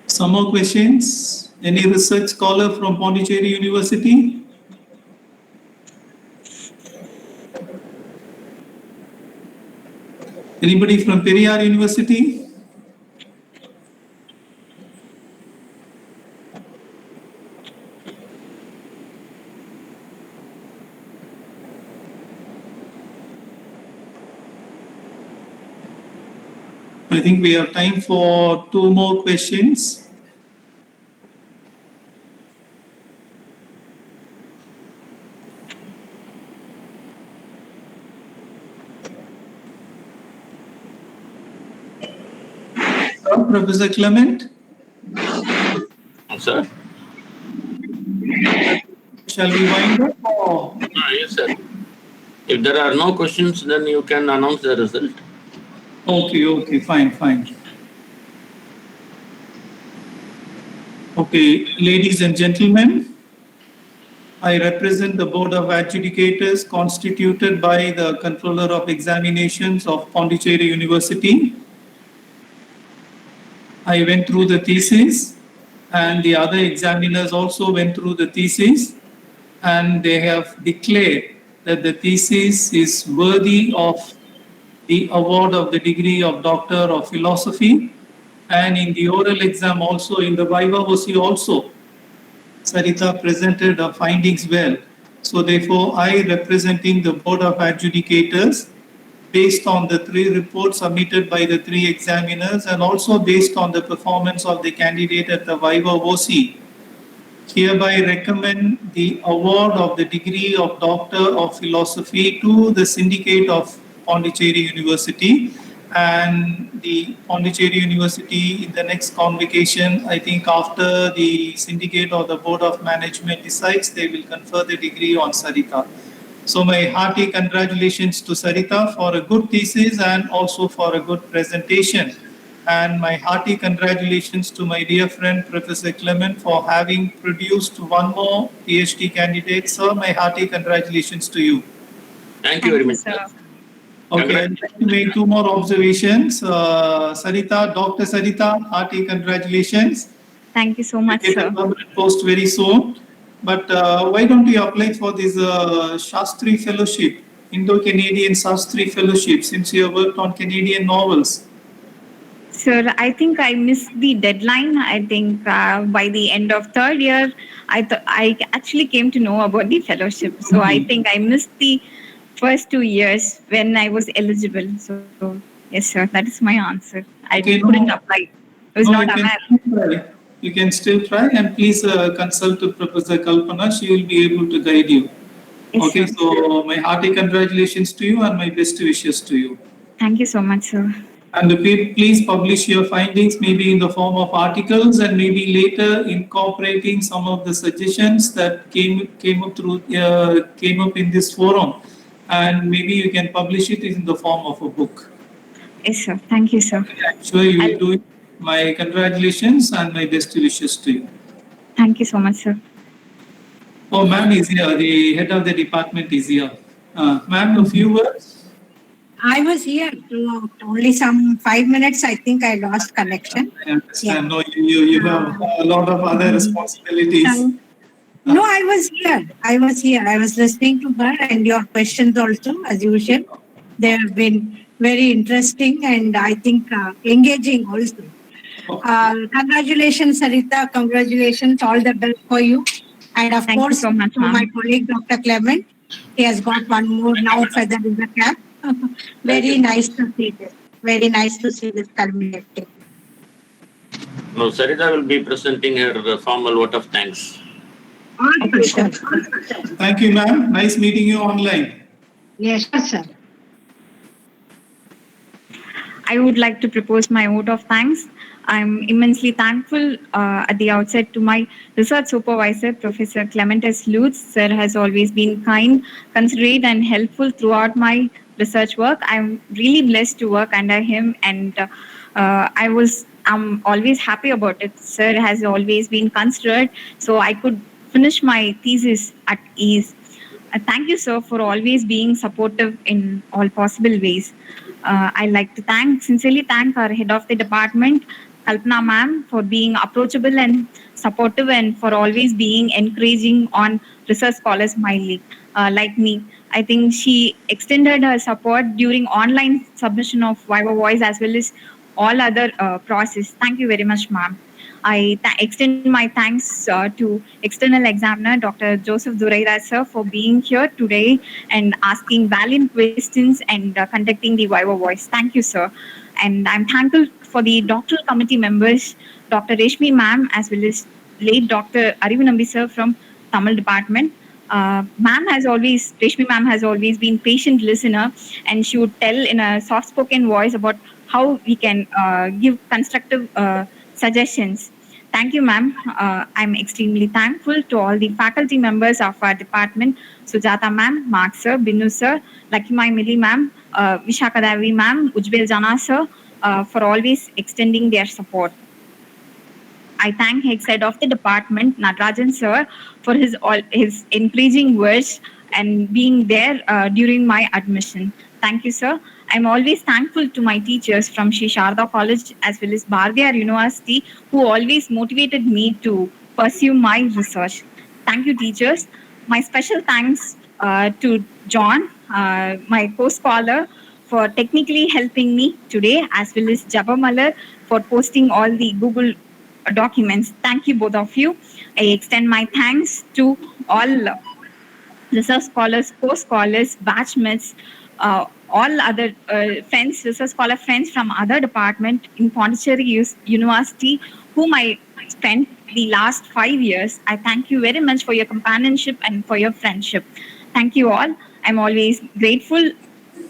Speaker 5: Some more questions? Any research scholar from Pondicherry University? Anybody from Periyar University? I think we have time for two more questions. Professor Clement?
Speaker 1: Sir?
Speaker 5: Shall we wind up? Or?
Speaker 1: Yes, sir. If there are no questions, then you can announce the result.
Speaker 5: Okay, fine. Okay, ladies and gentlemen, I represent the Board of Adjudicators constituted by the Controller of Examinations of Pondicherry University. I went through the thesis, and the other examiners also went through the thesis, and they have declared that the thesis is worthy of the award of the degree of Doctor of Philosophy. And in the oral exam also, in the Viva OC also, Sarita presented her findings well. So therefore, I, representing the Board of Adjudicators, based on the 3 reports submitted by the 3 examiners and also based on the performance of the candidate at the Viva OC, hereby recommend the award of the degree of Doctor of Philosophy to the Syndicate of Pondicherry University. And the Pondicherry University in the next convocation, I think after the Syndicate or the Board of Management decides, they will confer the degree on Sarita. So my hearty congratulations to Sarita for a good thesis and also for a good presentation. And my hearty congratulations to my dear friend Professor Clement for having produced one more PhD candidate. Sir, my hearty congratulations to you.
Speaker 1: Thank you very much, sir.
Speaker 5: Okay, I'd like to make 2 more observations. Sarita, Dr. Sarita, hearty congratulations.
Speaker 2: Thank you so much,
Speaker 5: You get
Speaker 2: sir.
Speaker 5: a permanent post very soon. But why don't you apply for this Shastri Fellowship, Indo-Canadian Shastri Fellowship, since you have worked on Canadian novels?
Speaker 2: Sir, I think I missed the deadline. I think by the end of 3rd year, I actually came to know about the fellowship. So I think I missed the first 2 years when I was eligible. So yes, sir, that is my answer. I couldn't apply. I was not aware.
Speaker 5: You can still try, and please consult with Professor Kalpana. She will be able to guide you.
Speaker 2: Yes,
Speaker 5: Okay,
Speaker 2: sir.
Speaker 5: so my hearty congratulations to you and my best wishes to you.
Speaker 2: Thank you so much, sir.
Speaker 5: And please publish your findings maybe in the form of articles and maybe later incorporating some of the suggestions that came up in this forum, and maybe you can publish it in the form of a book.
Speaker 2: Yes, sir. Thank you, sir.
Speaker 5: I'm sure you will do it. My congratulations and my best wishes to you.
Speaker 2: Thank you so much, sir.
Speaker 5: Oh, ma'am is here. The head of the department is here. Ma'am, a few words.
Speaker 9: I was here only some 5 minutes. I think I lost connection.
Speaker 5: I understand. No, you have a lot of other responsibilities.
Speaker 9: No, I was here. I was listening to her and your questions also, as usual. They have been very interesting and I think engaging also. Congratulations, Sarita. Congratulations. All the best for you. And of
Speaker 2: Thank you
Speaker 9: course,
Speaker 2: so much,
Speaker 9: to
Speaker 2: ma'am.
Speaker 9: my colleague, Dr. Clement. He has got one more now feather in the cap. Very nice to see this. Very nice to see this culminating.
Speaker 1: No, Sarita will be presenting her formal vote of thanks.
Speaker 9: Sure.
Speaker 5: Thank you, ma'am. Nice meeting you online.
Speaker 9: Yes, sir.
Speaker 2: I would like to propose my vote of thanks. I'm immensely thankful at the outset to my research supervisor, Professor Clement S. Lutz. Sir has always been kind, considerate, and helpful throughout my research work. I'm really blessed to work under him, and I'm always happy about it. Sir has always been considerate, so I could finish my thesis at ease. Thank you, sir, for always being supportive in all possible ways. I'd like to sincerely thank our head of the department, Kalpana ma'am, for being approachable and supportive and for always being encouraging on research scholars like me. I think she extended her support during online submission of Viva Voice as well as all other process. Thank you very much, ma'am. I extend my thanks to external examiner Dr. Joseph Durairaj sir for being here today and asking valiant questions and conducting the Viva Voice. Thank you, sir. And I'm thankful for the doctoral committee members, Dr. Reshmi ma'am, as well as late Dr. Arivinambi sir from Tamil department. Reshmi ma'am has always been patient listener, and she would tell in a soft-spoken voice about how we can give constructive suggestions. Thank you, ma'am. I'm extremely thankful to all the faculty members of our department, Sujata ma'am, Mark sir, Binu sir, Lakimai Milli ma'am, Vishaka Devi ma'am, Ujbel Jana sir, for always extending their support. I thank head of the department, Natarajan sir, for his encouraging words and being there during my admission. Thank you, sir. I'm always thankful to my teachers from Sri Sharda College as well as Bardiyar University, who always motivated me to pursue my research. Thank you, teachers. My special thanks to John, my co-scholar, for technically helping me today, as well as Jabamalar for posting all the Google documents. Thank you, both of you. I extend my thanks to all research scholars, co-scholars, batchmates, all other friends, research scholar friends from other department in Pondicherry University, whom I spent the last 5 years. I thank you very much for your companionship and for your friendship. Thank you all. I'm always grateful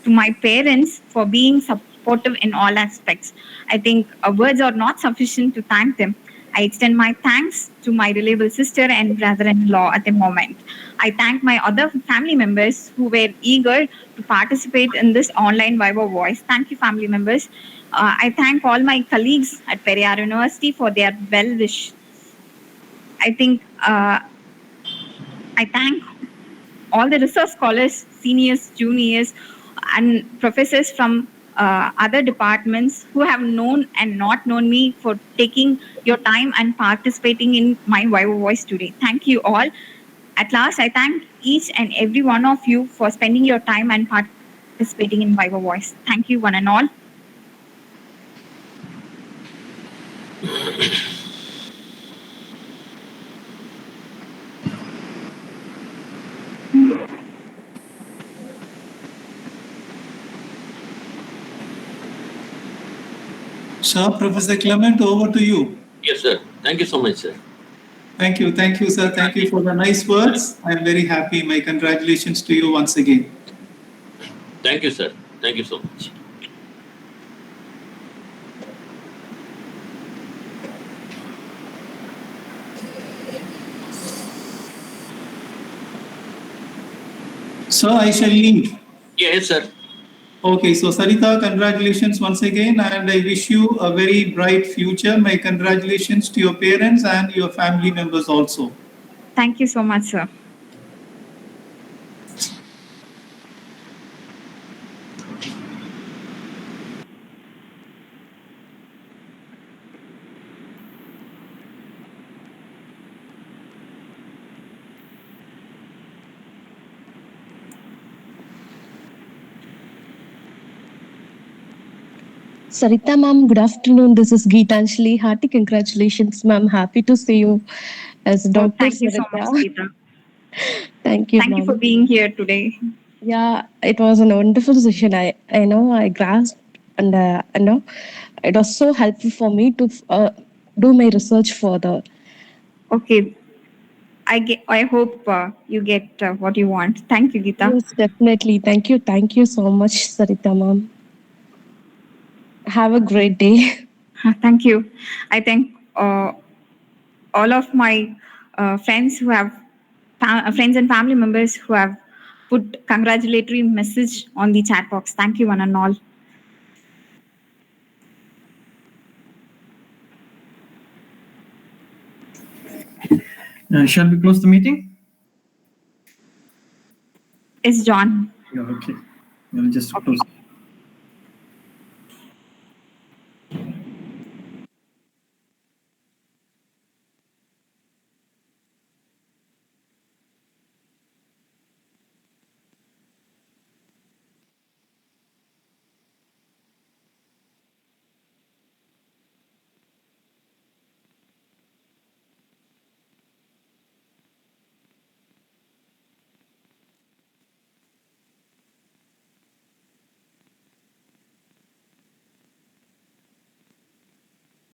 Speaker 2: to my parents for being supportive in all aspects. I think words are not sufficient to thank them. I extend my thanks to my reliable sister and brother-in-law at the moment. I thank my other family members who were eager to participate in this online Viva Voice. Thank you, family members. I thank all my colleagues at Periyar University for their well wish. I think I thank all the research scholars, seniors, juniors, and professors from other departments who have known and not known me for taking your time and participating in my Viva Voice today. Thank you all. At last, I thank each and every one of you for spending your time and participating in Viva Voice. Thank you, one and all.
Speaker 5: Sir, Professor Clement, over to you.
Speaker 1: Yes, sir. Thank you so much, sir.
Speaker 5: Thank you, sir. Thank you for the nice words. I'm very happy. My congratulations to you once again.
Speaker 1: Thank you, sir. Thank you so much.
Speaker 5: Sir, I shall leave.
Speaker 1: Yes, sir.
Speaker 5: Okay, so Sarita, congratulations once again, and I wish you a very bright future. My congratulations to your parents and your family members also.
Speaker 2: Thank you so much, sir.
Speaker 10: Sarita ma'am, good afternoon. This is Geetanjali. Hearty congratulations, ma'am. Happy to see you as Dr.
Speaker 2: Thank you so
Speaker 10: Sarita.
Speaker 2: much, Geeta.
Speaker 10: Thank you,
Speaker 2: Thank you
Speaker 10: ma'am.
Speaker 2: for being here today.
Speaker 10: Yeah, it was a wonderful session. I know I grasped and I know it was so helpful for me to do my research further.
Speaker 2: Okay. I hope you get what you want. Thank you, Geeta.
Speaker 10: Yes, definitely. Thank you so much, Sarita ma'am. Have a great day.
Speaker 2: Thank you. I thank all of my friends who have friends and family members who have put congratulatory message on the chat box. Thank you, one and all.
Speaker 11: Shall we close the meeting?
Speaker 2: It's John.
Speaker 11: Yeah, okay. We'll just close.